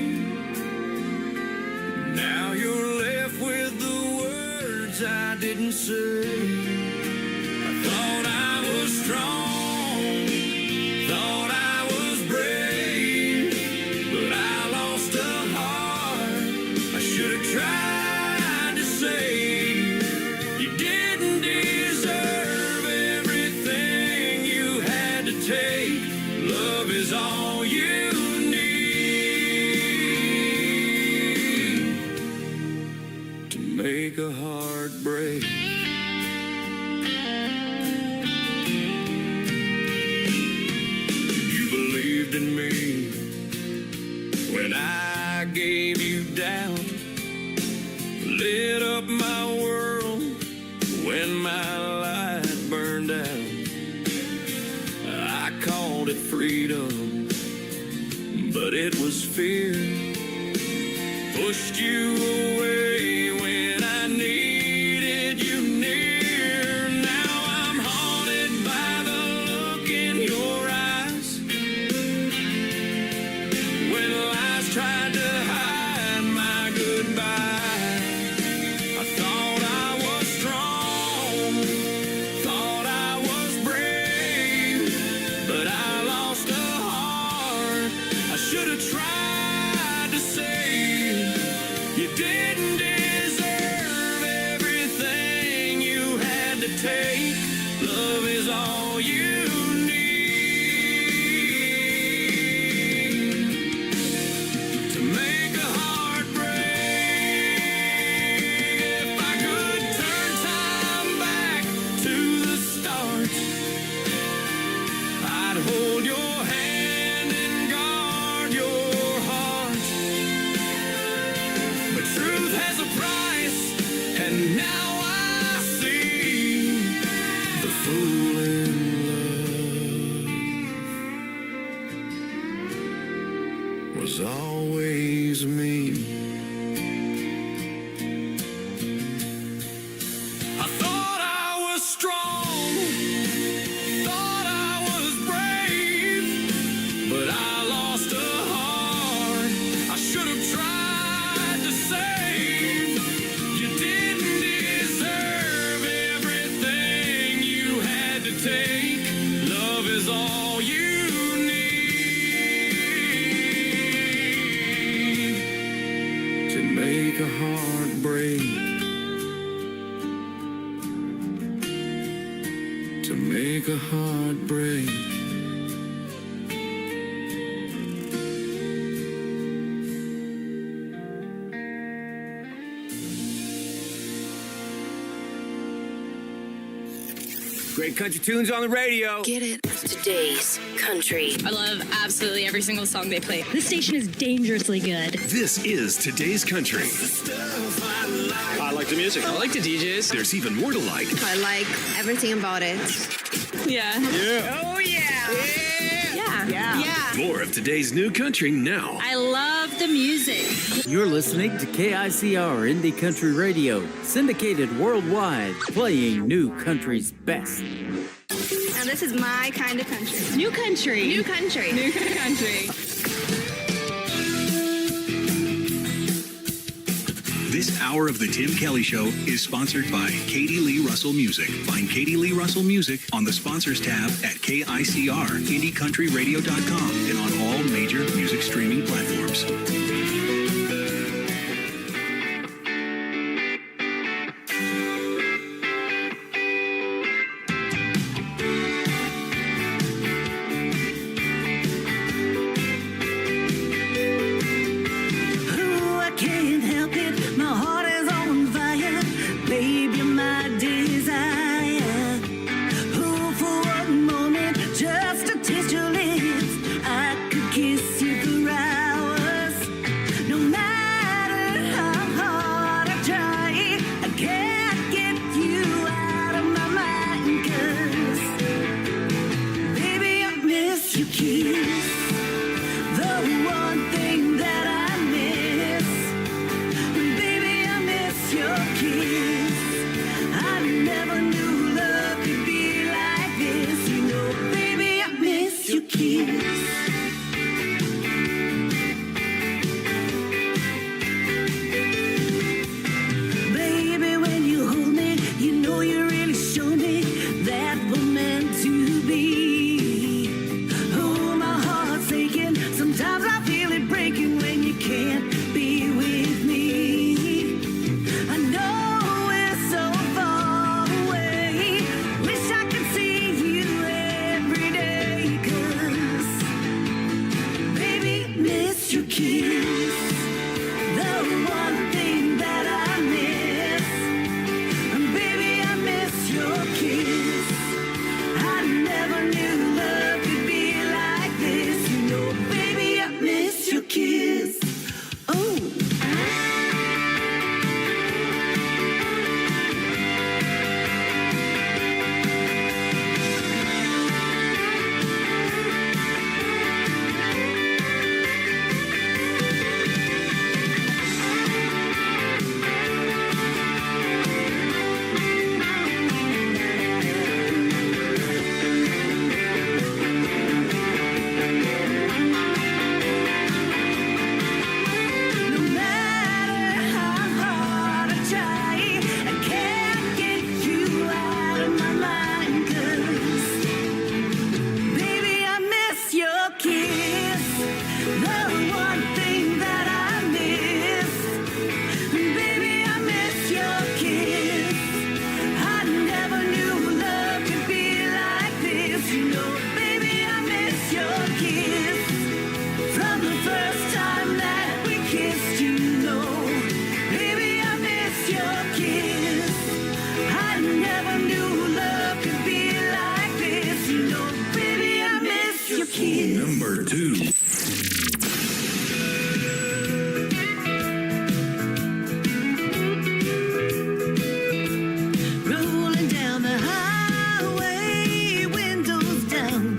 Now you're left with the words I didn't say. I thought I was strong, thought I was brave, but I lost a heart I should have tried to save. You didn't deserve everything you had to take. Love is all you need to make a heart break. You believed in me when I gave you doubt, lit up my world when my light burned out. I called it freedom, but it was fear. Pushed you away when I needed you near. Now I'm haunted by the look in your eyes when lies tried to hide my goodbye. I thought I was strong, thought I was brave, but I lost a heart I should have tried to save. You didn't deserve everything you had to take. Love is all you need to make a heart break. If I could turn time back to the start, I'd hold your hand and guard your heart. But truth has a price, and now I see the fool in love was always me. I thought I was strong, thought I was brave, but I lost a heart I should have tried to save. You didn't deserve everything you had to take. Love is all you need to make a heart break. Great country tunes on the radio. Get it? Today's country. I love absolutely every single song they play. This station is dangerously good. This is Today's Country. I like the music. I like the DJs. There's even more to like. I like everything about it. Yeah. Yeah. Oh, yeah. Yeah. More of today's new country now. I love the music. You're listening to KICR Indie Country Radio, syndicated worldwide, playing new country's best. Now this is my kind of country. New country. New country. New country. This hour of the Tim Kelly Show is sponsored by Katie Lee Russell Music. Find Katie Lee Russell Music on the sponsors tab at KICR, IndieCountryRadio.com, and on all major music streaming platforms. Number 2. Rolling down the highway, windows down,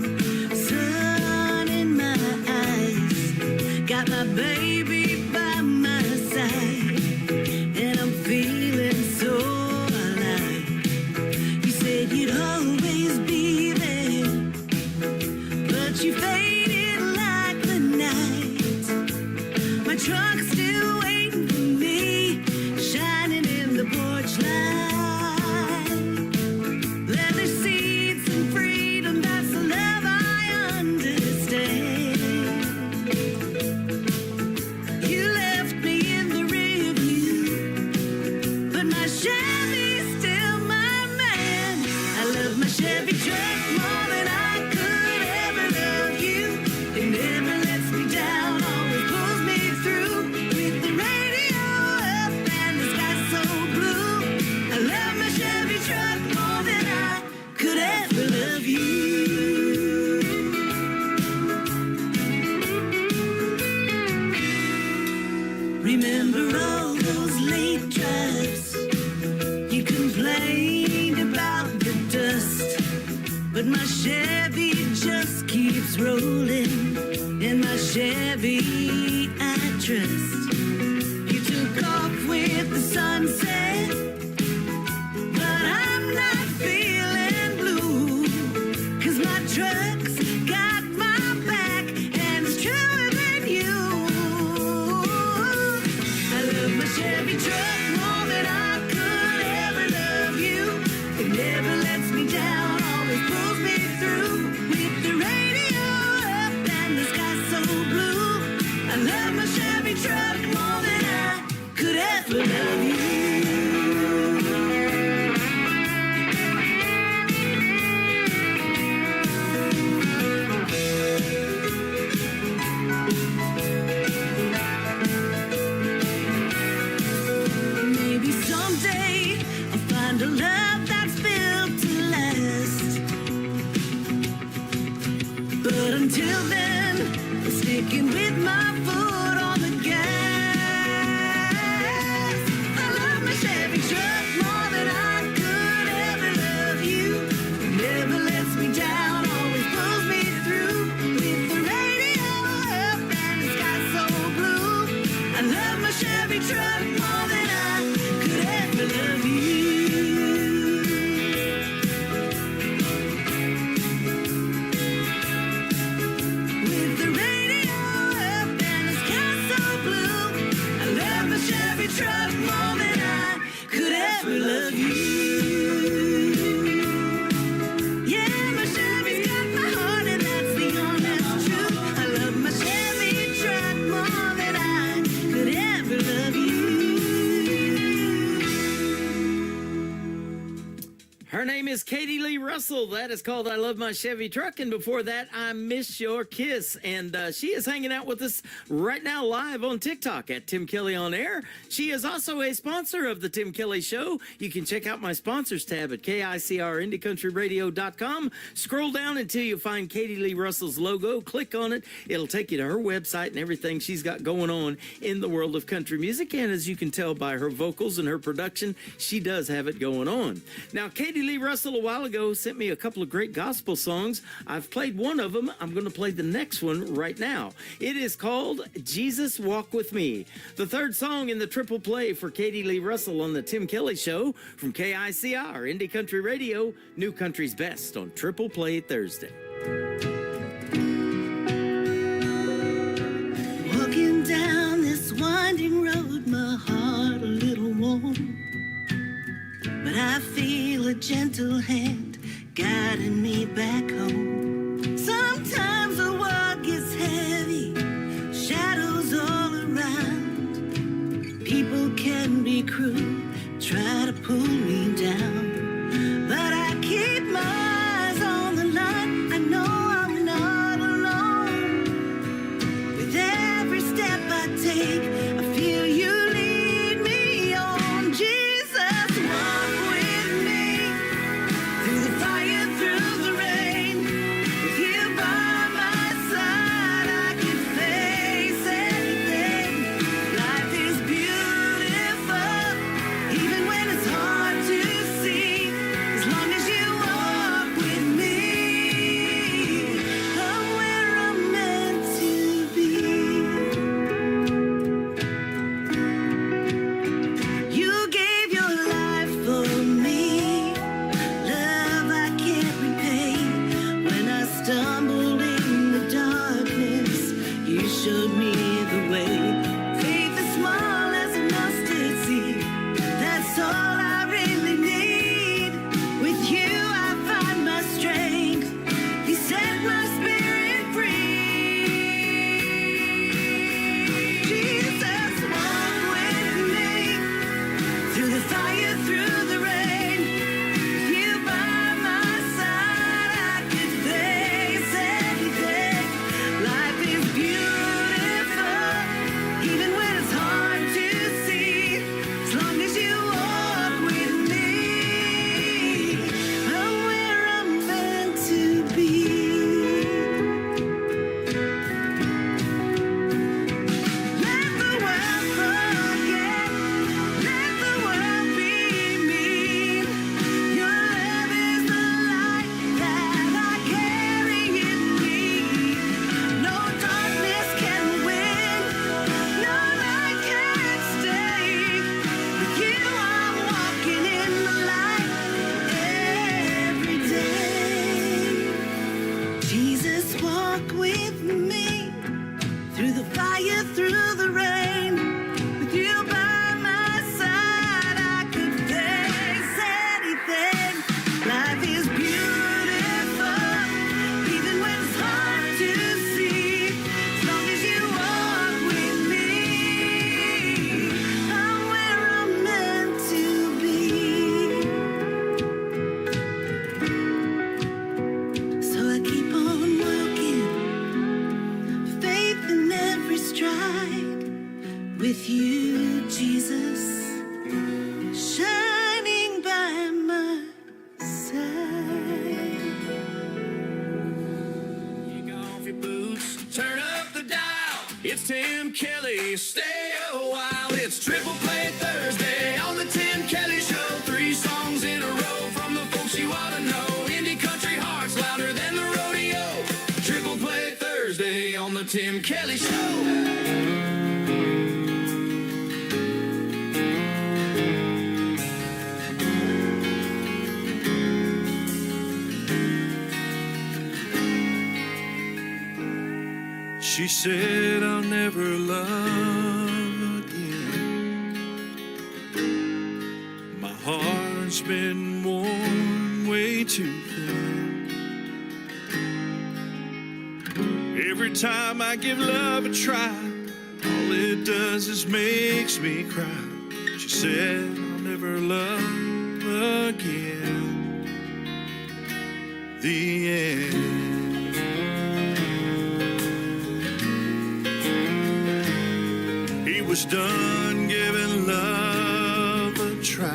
sun in my eyes. Got my baby by my side, and I'm feeling so alive. You said you'd always be there, but you faded like my Chevy truck more than I could ever love you. It never lets me down, always pulls me through. With the radio up and the sky so blue, I love my Chevy truck more than I could ever love you. Remember all those late drives? You complained about the dust, but my Chevy just keeps rolling. In my Chevy I trust. You took off with the sunset, but I'm not feeling blue, 'cause my truck's got my back and it's truer than you. I love my Chevy truck more than I could ever love you. It never lets me down, always pulls me through. With the radio up and the sky so blue, I love my Chevy truck more than I could ever love you. Maybe someday I'll find a love that's built to last. But until then, I'm sticking with my foot on the gas. I love my Chevy truck more than I could ever love you. It never lets me down, always pulls me through. With the radio up and the sky so blue, I love my Chevy truck more than I could ever love you. With the radio up and the sky so blue, I love my Chevy truck more than I could ever love you. Yeah, my Chevy's got my heart and that's the honest truth. I love my Chevy truck more than I could ever love you. Her name is Katie Lee Russell. That is called I Love My Chevy Truck. And before that, I Miss Your Kiss. And she is hanging out with us right now live on TikTok at Tim Kelly On Air. She is also a sponsor of the Tim Kelly Show. You can check out my sponsors tab at KICRIndieCountryRadio.com. Scroll down until you find Katie Lee Russell's logo. Click on it. It'll take you to her website and everything she's got going on in the world of country music. And as you can tell by her vocals and her production, she does have it going on. Now, Katie Lee Russell a while ago sent me a couple of great gospel songs. I've played one of them. I'm going to play the next one right now. It is called Jesus Walk With Me, the third song in the triple play for Katie Lee Russell on the Tim Kelly Show from KICR, Indie Country Radio, New Country's Best on Triple Play Thursday. Walking down this winding road, my heart a little warm, but I feel a gentle hand guiding me back home. Sometimes the walk is heavy, shadows all around. People can be cruel, try to pull me down, but I keep my eyes on the line. I know I'm not alone. With every step I take, I feel you lead me on. Jesus, walk with me through the fire, through the rain. walk with me through the fire, through the rain. With you by my side, I could face anything. Life is beautiful, even when it's hard to see. As long as you walk with me, I'm where I'm meant to be. So I keep on walking, faith in every stride, with you, Jesus, shining by my side. Kick off your boots, turn up the dial. It's Tim Kelly, stay a while. It's Triple Play Thursday on the Tim Kelly Show. 3 songs in a row from the folks you ought to know. Indie country hearts louder than the rodeo. Triple Play Thursday on the Tim Kelly Show. She said I'll never love again. My heart's been worn way too thin. Every time I give love a try, all it does is makes me cry. She said I'll never love again. The end. He was done giving love a try.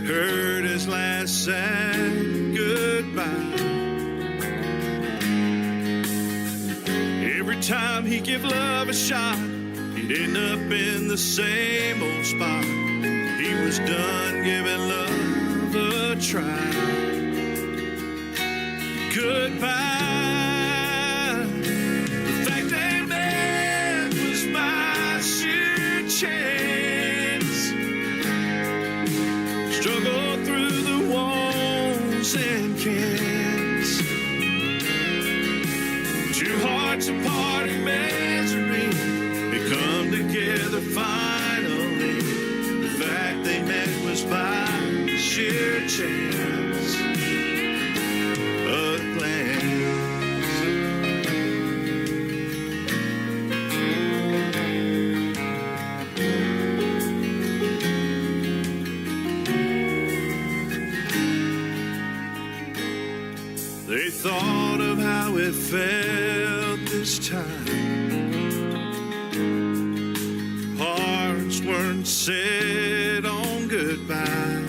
Heard his last sad goodbye. Every time he give love a shot, he'd end up in the same old spot. He was done giving love a try. Goodbye. Chance. Struggle through the walls and cans. 2 hearts apart in misery, they come together finally. The fact they met was by sheer chance. A glance. They thought of how it felt this time. Hearts weren't set on goodbye.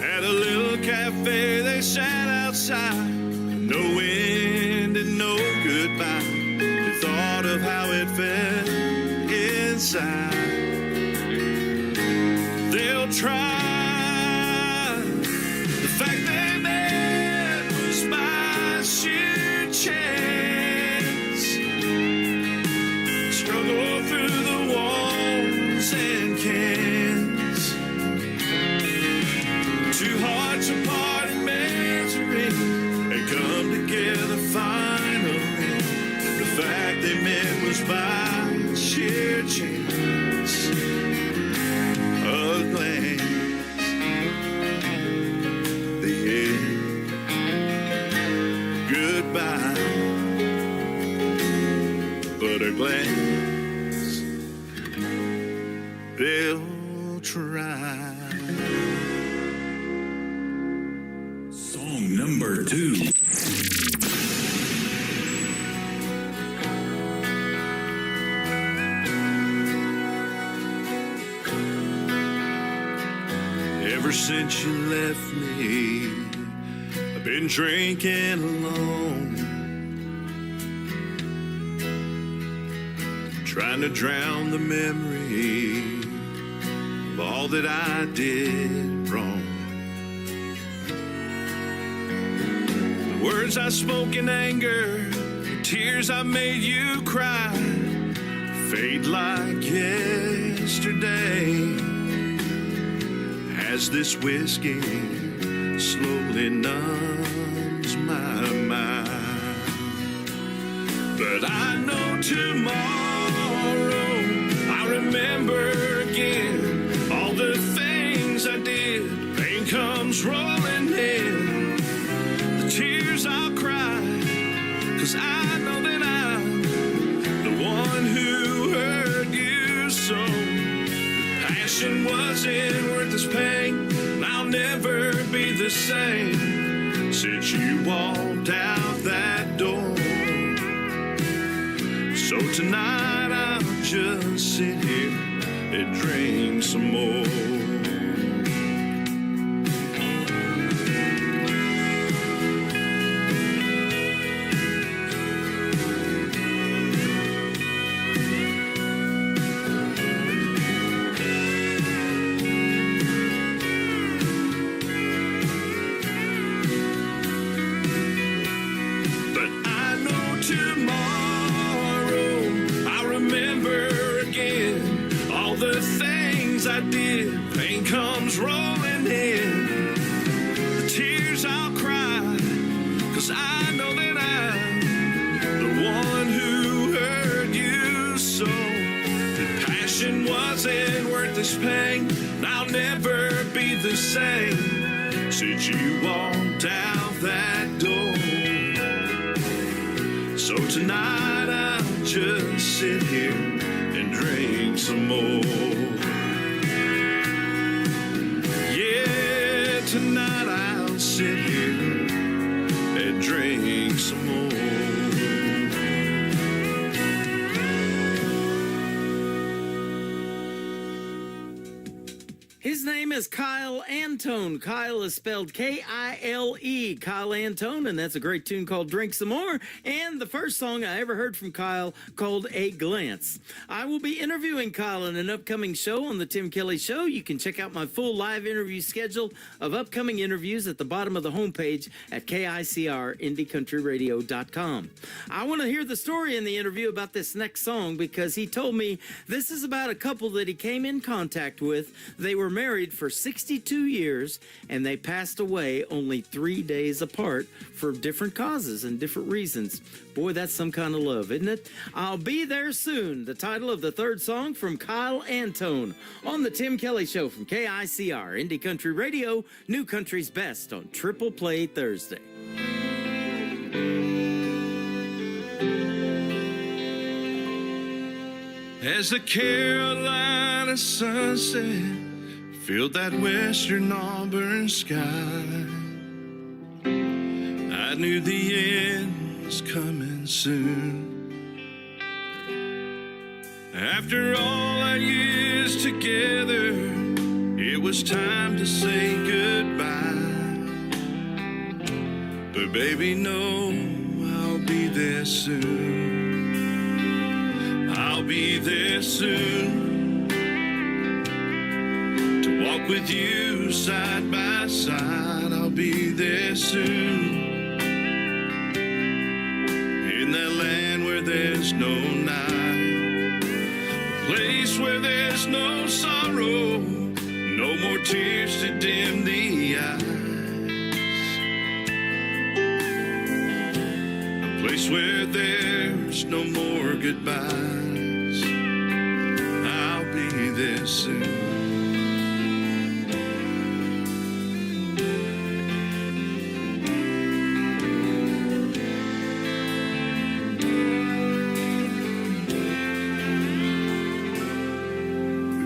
At a little cafe they sat outside. No wind and no goodbye. They thought of how it felt inside. They'll try. The fact they met was by sheer chance. Struggle through the walls and cans. 2 hearts apart in misery, they come together finally. The fact they met was by sheer chance. A glance. Goodbye, but a glance, they'll try. Song number 2. Ever since you left me, I've been drinking alone, trying to drown the memory of all that I did wrong. The words I spoke in anger, the tears I made you cry, fade like yesterday. As this whiskey slowly numbs my mind. But I know tomorrow I remember again all the things I did. Pain comes rolling in, the tears I'll cry, 'cause I know that I'm the one who hurt you so. Passion wasn't worth this pain, and I'll never be the same since you walked out that door. So tonight I'll just sit here and drink some more. But I know tomorrow I'll remember again all the things I did. Pain comes rolling in, the tears I'll cry, 'cause I know that I'm the one who hurt you so. That passion wasn't worth this pain, and I'll never be the same since you walked out that door. So tonight I'll just sit here and drink some more. Yeah, tonight I'll sit here and drink some more. His name is Kyle Antone. Kyle is spelled K-I-L-E. Kyle Antone, and that's a great tune called Drink Some More, and the first song I ever heard from Kyle called A Glance. I will be interviewing Kyle in an upcoming show on The Tim Kelly Show. You can check out my full live interview schedule of upcoming interviews at the bottom of the homepage at KICRIndieCountryRadio.com. I want to hear the story in the interview about this next song because he told me this is about a couple that he came in contact with. They were married for 62 years, and they passed away only 3 days apart for different causes and different reasons. Boy, that's some kind of love, isn't it? I'll Be There Soon, the title of the third song from Kyle Antone on The Tim Kelly Show from KICR, Indie Country Radio, New Country's Best on Triple Play Thursday. As the Carolina sunset filled that western auburn sky, I knew the end was coming soon. After all our years together, it was time to say goodbye. But baby, no, I'll be there soon. I'll be there soon to walk with you side by side. I'll be there soon in that land where there's no night, a place where there's no sorrow, no more tears to dim the eyes, a place where there's no more goodbyes. I'll be there soon.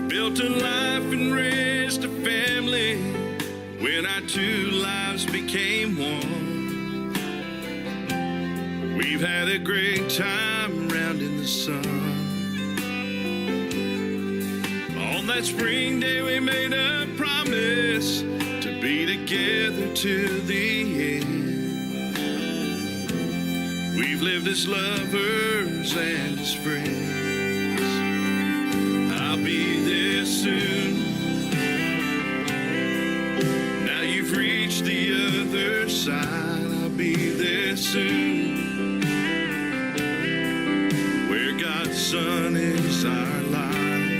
Built a life and raised a family when our two lives became one. We've had a great time round in the sun. On that spring day we made a promise to be together to the end. We've lived as lovers and as friends. I'll be there soon. Now you've reached the other side. I'll be there soon. Where God's Son is our light.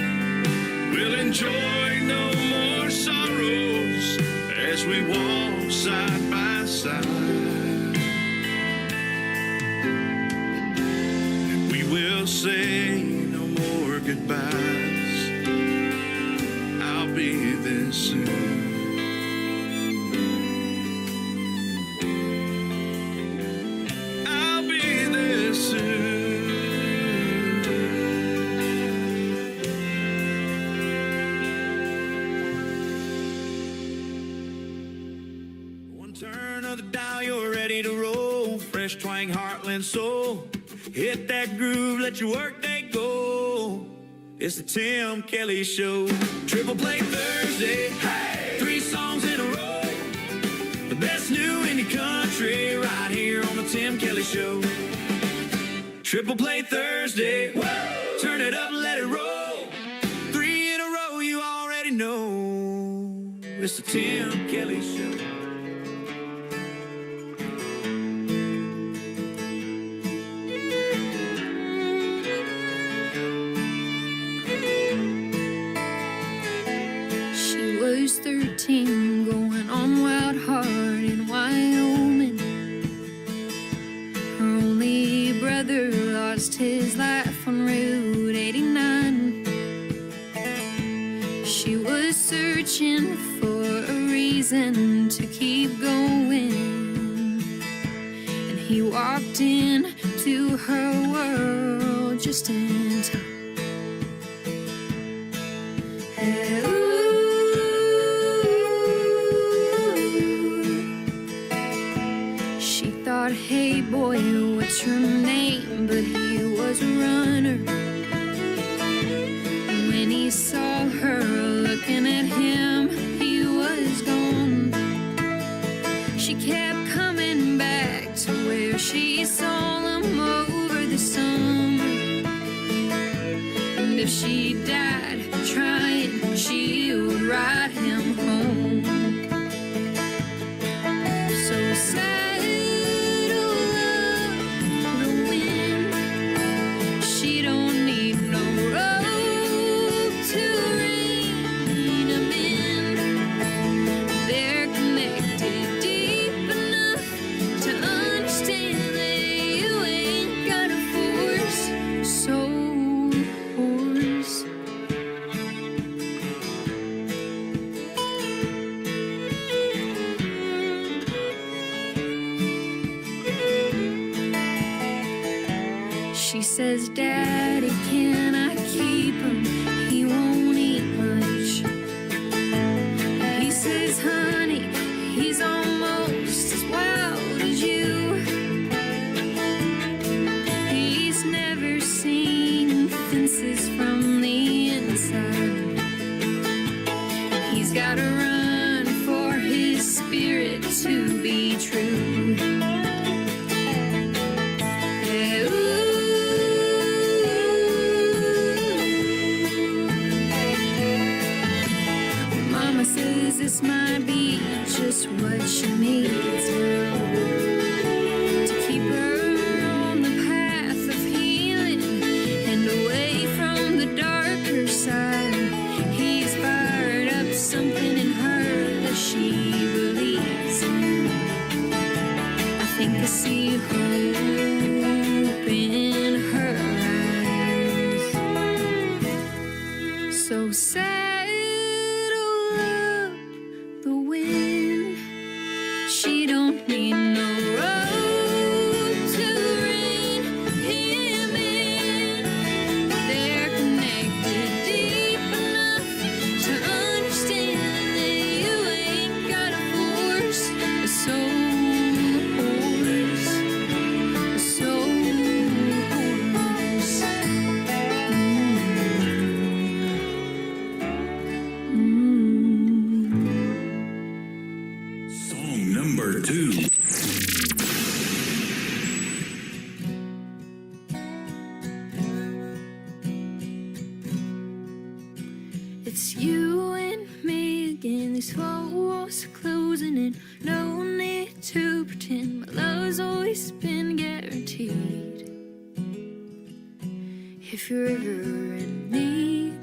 We'll enjoy no more sorrows as as we walk side by side. And we will say no more goodbyes. I'll be there soon. I'll be there soon. One turn of the dial, you're ready to roll. Fresh twang, heartland soul. Hit that groove, let your workday go. It's the Tim Kelly Show. Triple Play Thursday. Hey! 3 songs in a row. The best new indie country right here on the Tim Kelly Show. Triple Play Thursday. Whoa! Turn it up and let it roll. 3 in a row, you already know. It's the Tim Kelly Show. She was 13, going on Wild Heart in Wyoming. Her only brother lost his life on Route 89. She was searching for a reason to keep going, and he walked into her world just in time. Hey, ooh. She thought, hey boy, what's your name? But he was a runner. When he saw her looking at him, he was gone. She kept coming back to where she saw him over the summer. And if she died trying, she would ride him home. So settle up the wind. She don't need no rope to rein him in. They're connected deep enough to understand that you ain't got a force so horse. She says, Daddy, can I keep him? He won't eat much. He says, honey, he's almost as wild as you. He's never seen fences from the inside. He's gotta run for his spirit to be true. Hey, ooh. Mama says this might be just what she needs now to keep her on the path of healing and away from the darker side. He's fired up something in her that she believes in. I think I see hope in her eyes. So settle up the wind. She don't need no rope to rein him in. They're connected deep enough to understand that you ain't got a force, a soul horse, a soul horse. Song number 2. It's you and me again. These walls are closing in. No need to pretend. My love's always been guaranteed. If you're ever in need,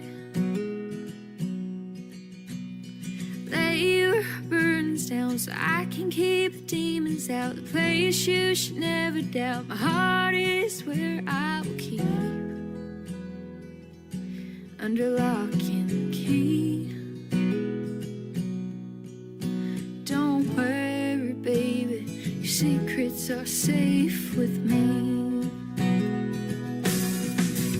lay your burdens down. so I can keep the demons out. The place you should never doubt. My heart is where I will keep, under lock and key. Don't worry, baby, your secrets are safe with me.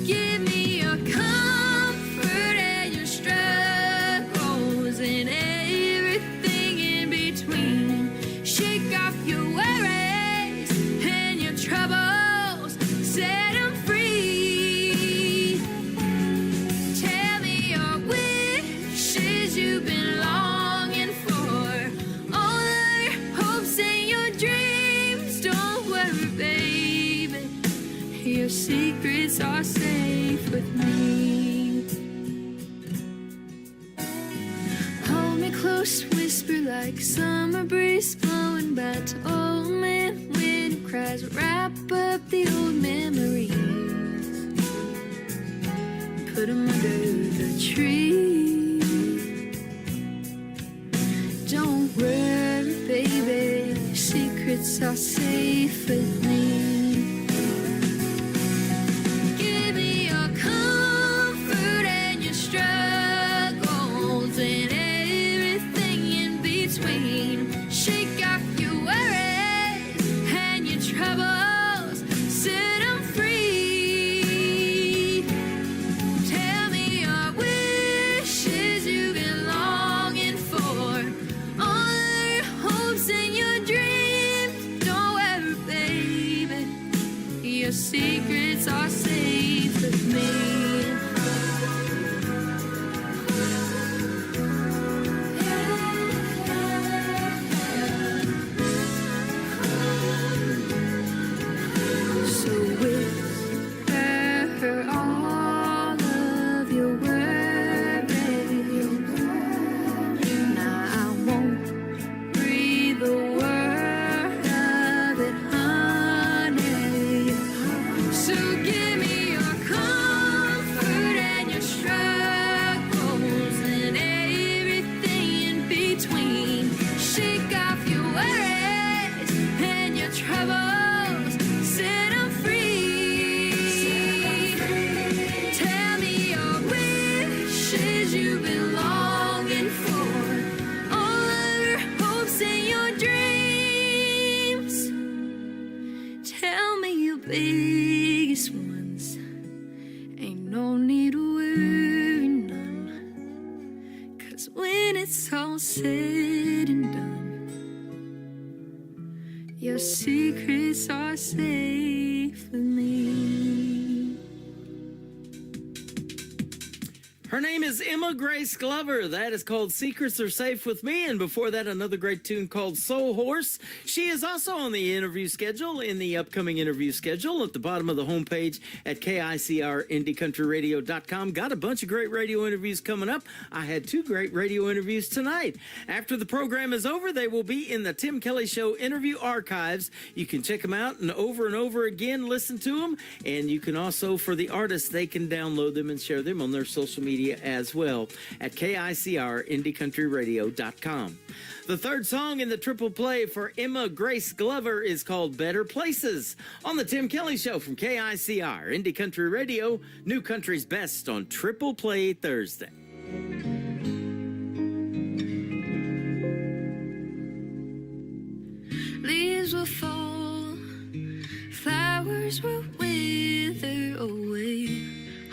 Give me your comfort and your struggles and everything in between. Shake off your worries and your troubles, set them free. Tell me your wishes you've been longing for, all of your hopes and your dreams. Don't worry, baby, your secrets are safe with me. Hold me close, whisper like summer breeze blowing by to old man when he cries. Wrap up the old memories, put them under the tree. Don't worry, baby, your secrets are safe with me. Give me your comfort and your struggles and everything in between. Shake off your worries and your troubles, set them free. Tell me your wishes you've been longing for, all your hopes and your dreams. Don't worry, baby, your secrets are safe with me. So whisper all of your worries. Now I won't breathe a word of it, honey. So give me your comfort and your struggles and everything in between. Shake off your worries and your troubles, set them free. Tell me your wishes you've been longing for, all of your hopes and your dreams. Tell me your biggest ones. Ain't no need to worry none, 'cause when it's all said and done, your secrets are safe with me. Her name is Emma Grace Glover. That is called Secrets Are Safe With Me. And before that, another great tune called Soul Horse. She is also on the interview schedule, in the upcoming interview schedule at the bottom of the homepage at KICRIndieCountryRadio.com. Got a bunch of great radio interviews coming up. I had 2 great radio interviews tonight. After the program is over, they will be in the Tim Kelly Show interview archives. You can check them out and over again, listen to them. And you can also, for the artists, they can download them and share them on their social media as well at KICRIndieCountryRadio.com. The third song in the triple play for Emma Grace Glover is called Better Places on the Tim Kelly Show from KICR Indie Country Radio, New Country's Best on Triple Play Thursday. Leaves will fall, flowers will wither away,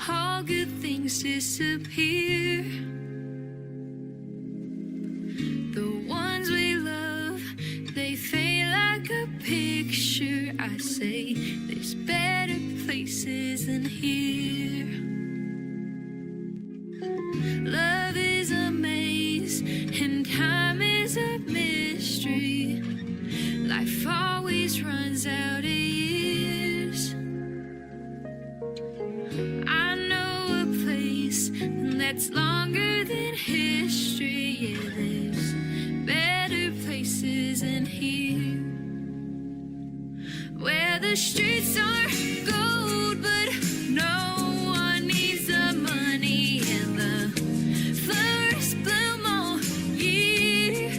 all good things disappear. The ones we love, they fade like a picture. I say there's better places than here. Love is a maze and time is a mystery. Life always runs out of years. I know a place that's longer than history. Yeah, there's better places than here, where the streets are gold, but no one needs the money, and the flowers bloom all year.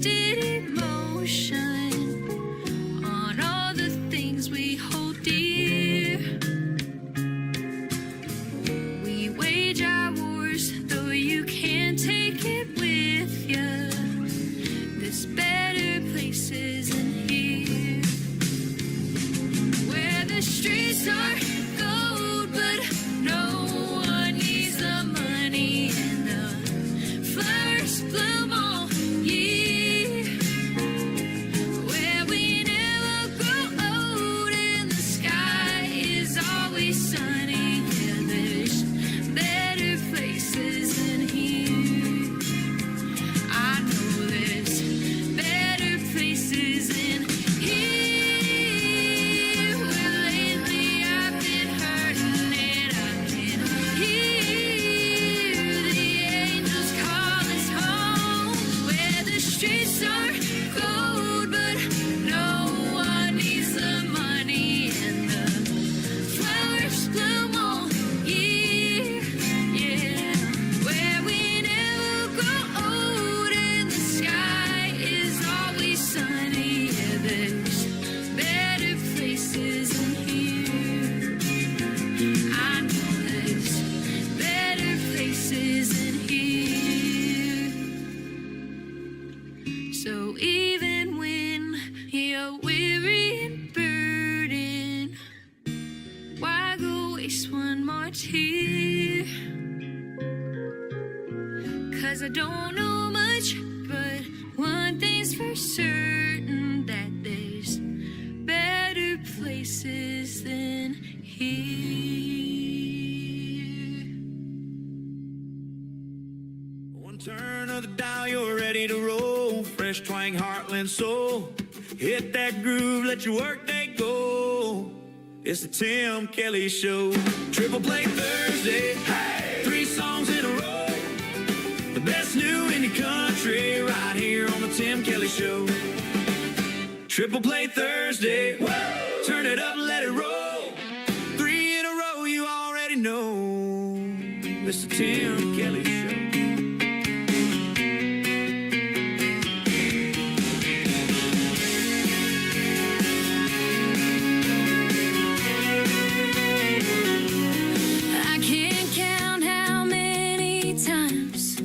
wasted emotion on all the things we hold dear. We wage our wars, though you can't take it with you. There's better places in here, where the streets are gold, but no one needs the money, and the flowers bloom all year, where we never grow old and the sky is always sunny. Yeah, there's better places in here. I know there's better places in here, where lately I've been hurting and I can hear the angels call us home, where the streets are gold, but no one needs the money, and the flowers bloom all year. Yeah, where we never grow old and the sky is always sunny. Yeah, there's better places in here. I know there's better places in here. So even when you're weary and burdened, why go waste one more tear? 'Cause I don't know much, but one thing's for certain, that there's better places than here. One turn of the dial, you're ready to roll. Fresh twang, heartland soul. Hit that groove, let your work day go. It's the Tim Kelly Show. Triple Play Thursday. Hey! 3 songs in a row. The best new indie country right here on the Tim Kelly Show. Triple Play Thursday. Woo! Turn it up and let it roll. 3 in a row, you already know. It's the Tim Kelly Show. I can't count how many times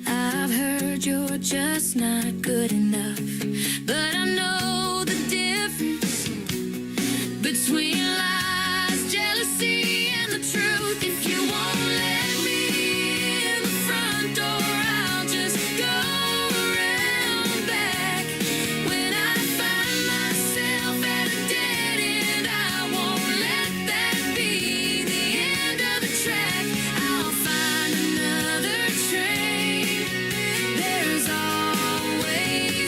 I've heard you're just not good enough, but I know the difference between lies, jealousy, and the truth. If you won't let me in the front door, I'll just go around back. When I find myself at a dead end, I won't let that be the end of the track. I'll find another train. There's always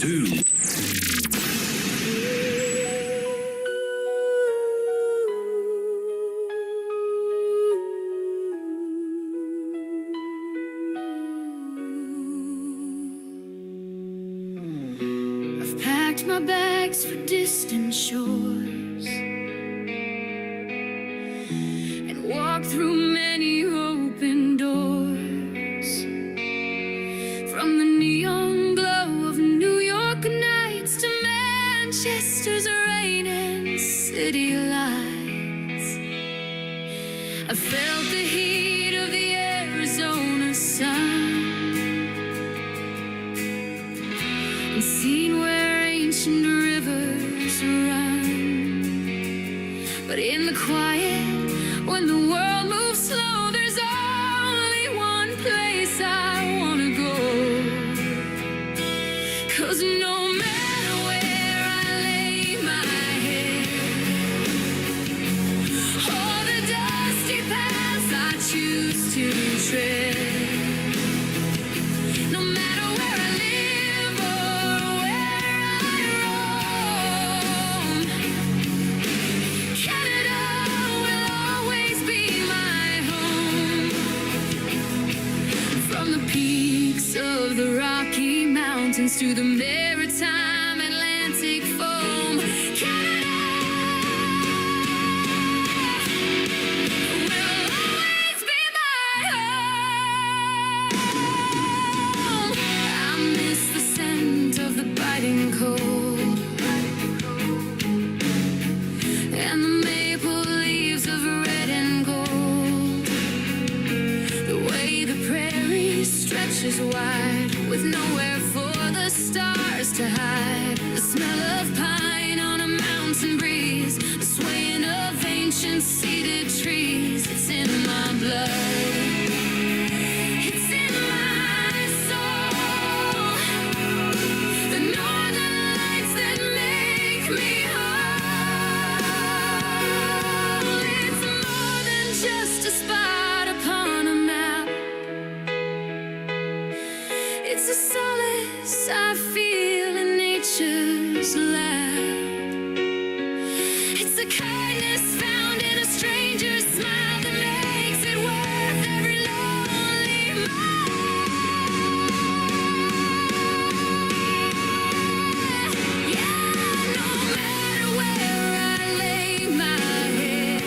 2. I've packed my bags for distant shores and walked through many open doors. From the neon glow of New York nights to Manchester's rain and city lights, I felt the heat of the Arizona sun and seen where ancient rivers run. But in the quiet, when the world moves slow, there's only one place I wanna go. 'Cause no matter where I lay my head, or the dusty paths I choose to tread, no matter where I live or where I roam, Canada will always be my home. From the peaks of the Rocky Mountains to the maritime Atlantic foam, Canada will always be my home. I miss the scent of the biting cold and the maple leaves of red and gold. The way the prairie stretches wide with nowhere for the stars to hide. The smell of pine on a mountain breeze, the swaying of ancient seeded trees. It's in my blood. It's in my soul. The northern lights that make me whole. It's more than just a spot upon a map. It's a solace I feel in nature's lap. It's the kindness found in a stranger's smile that makes it worth every lonely mile. Yeah, no matter where I lay my head,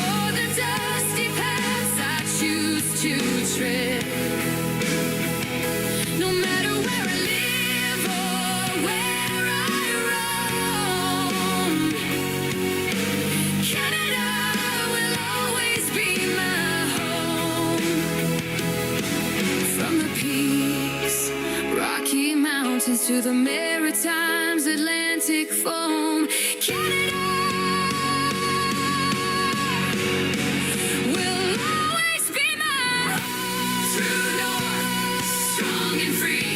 or the dusty paths I choose to tread, no matter where I live or where I roam, Canada will always be my home. From the peaks, Rocky Mountains to the Maritimes Atlantic foam, Canada will always be my home. True north, strong and free,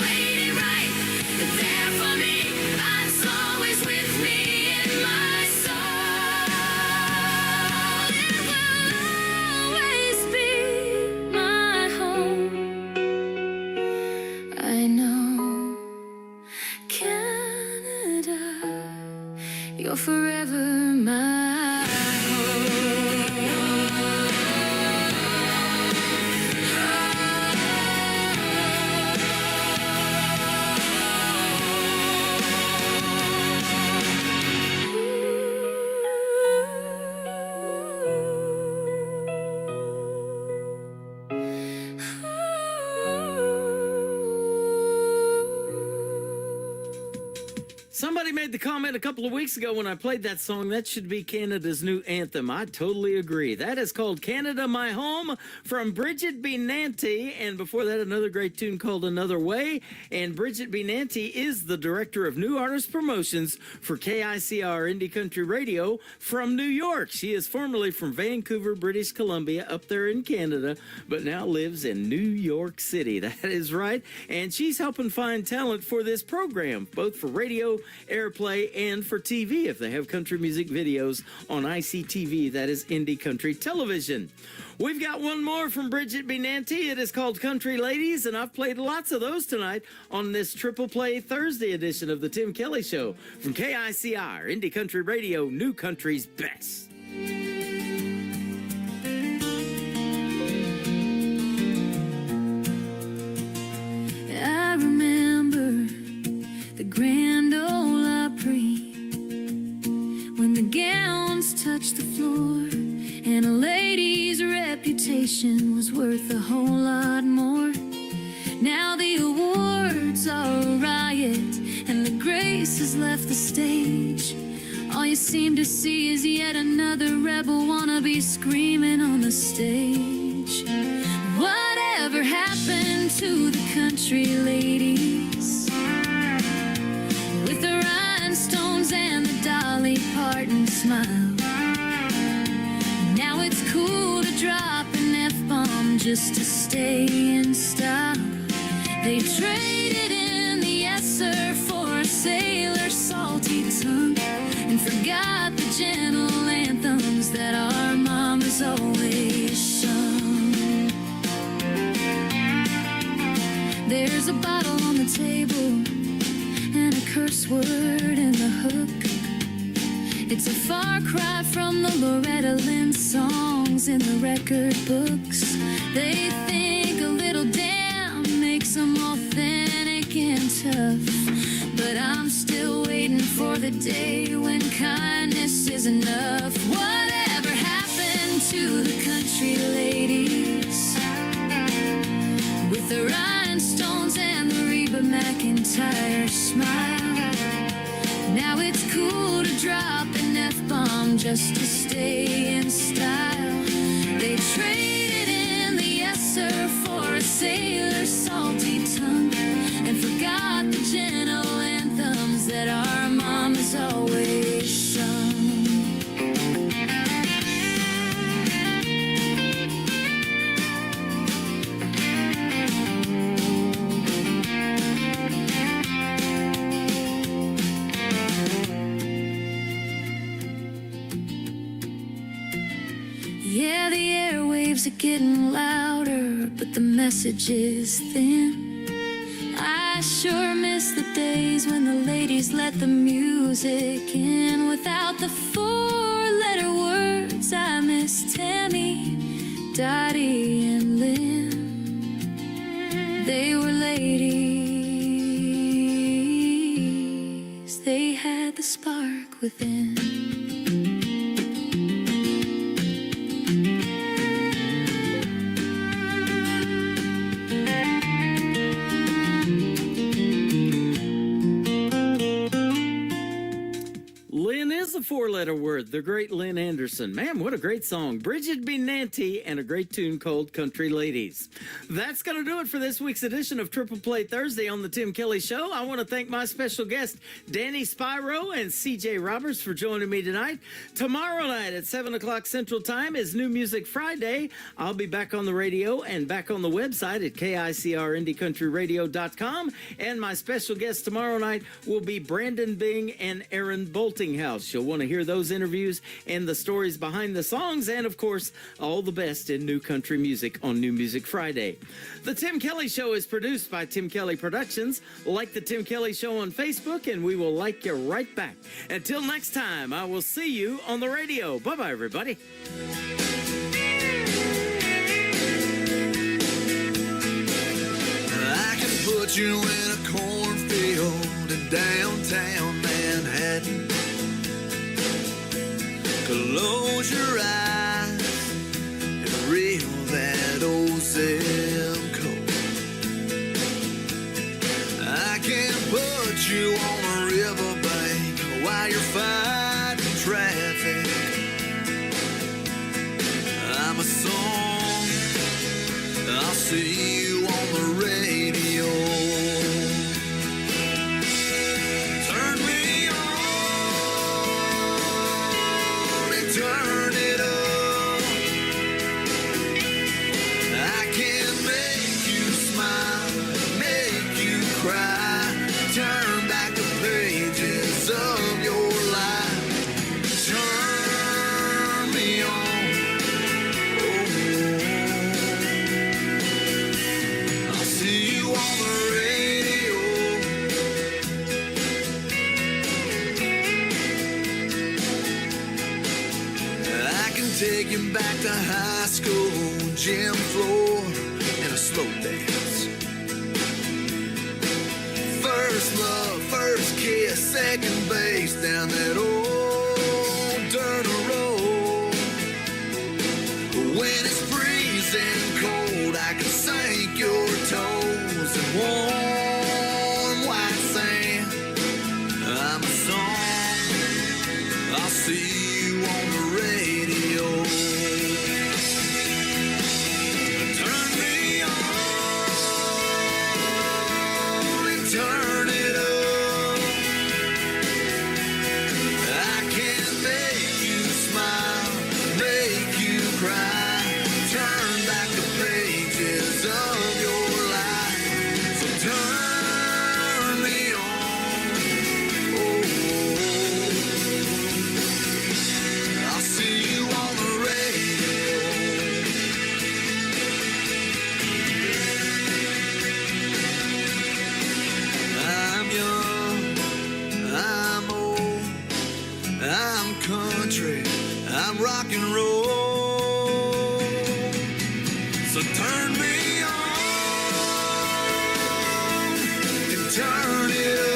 waiting right there for me. That's always with me in my soul. It will always be my home. I know, Canada, you're forever my Somebody made the comment a couple of weeks ago when I played that song, that should be Canada's new anthem. I totally agree. That is called Canada My Home from Bridget B. Nanty. And before that, another great tune called Another Way. And Bridget B. Nanty is the director of new artist promotions for KICR Indie Country Radio from New York. She is formerly from Vancouver, British Columbia, up there in Canada, but now lives in New York City. That is right. And she's helping find talent for this program, both for radio airplay and for TV if they have country music videos on ICTV, that is Indie Country Television. We've got one more from Bridget B. Nanty. It is called Country Ladies, and I've played lots of those tonight on this Triple Play Thursday edition of the Tim Kelly Show from KICR, Indie Country Radio, New Country's best. I remember the Grand Ole Opry when the gowns touched the floor and a lady's reputation was worth a whole lot more. Now the awards are a riot and the grace has left the stage. All you seem to see is yet another rebel wannabe screaming on the stage. Whatever happened to the country ladies with the rhinestones and the Dolly Parton smile? Now it's cool to drop an F-bomb just to stay in style. They traded in the yes sir for a sailor's salty tongue and forgot the gentle anthems that our mamas always sung. There's a bottle on the table and a curse word in the hook. It's a far cry from the Loretta Lynn songs in the record books. They think a little damn makes them authentic and tough, but I'm still waiting for the day when kindness is enough. Whatever happened to the country ladies with the rhinestones and the Reba McEntire smile? Now it's cool to drop an F-bomb just to stay in style. They traded in the yes sir for a sailor's salty tongue and forgot the gentle anthems that our mamas always sung. Yeah, the airwaves are getting louder, but the message is thin. I sure miss the days when the ladies let the music in. Without the four-letter words, I miss Tammy, Dottie, and Lynn. They were ladies. They had the spark within. A four-letter word, the great Lynn Anderson. Man, what a great song. Bridget B. Nanty and a great tune called Country Ladies. That's going to do it for this week's edition of Triple Play Thursday on the Tim Kelly Show. I want to thank my special guests, Danny Spyro and CJ Roberts, for joining me tonight. Tomorrow night at 7 o'clock Central Time is New Music Friday. I'll be back on the radio and back on the website at KICRIndieCountryRadio.com. And my special guests tomorrow night will be Brandon Bing and Aaron Boltinghouse. You'll want to hear those interviews and the stories behind the songs, and of course, all the best in new country music on New Music Friday. The Tim Kelly Show is produced by Tim Kelly Productions. Like the Tim Kelly Show on Facebook, and we will like you right back. Until next time, I will see you on the radio. Bye-bye, everybody. I can put you in a cornfield in downtown Manhattan. Close your eyes and reel that old zip code. I can put you on a riverbank while you're fighting traffic. I'm a song, I'll see you on the radio. Turn me on and turn it up. I can make you smile, make you cry, turn back the pages gym floor and a slow dance. First love, first kiss, second base down that old dirt road. When it's freezing cold, I can sink your toes in warm white sand. I'm a song, I'll see you on the radio. Turn me on and turn it up. I can make you smile, make you cry, turn back the pages of your life. So turn me on. Oh, I'll see you on the radio. I'm young, I'm old, I'm country, I'm rock and roll. So turn me on and turn it up.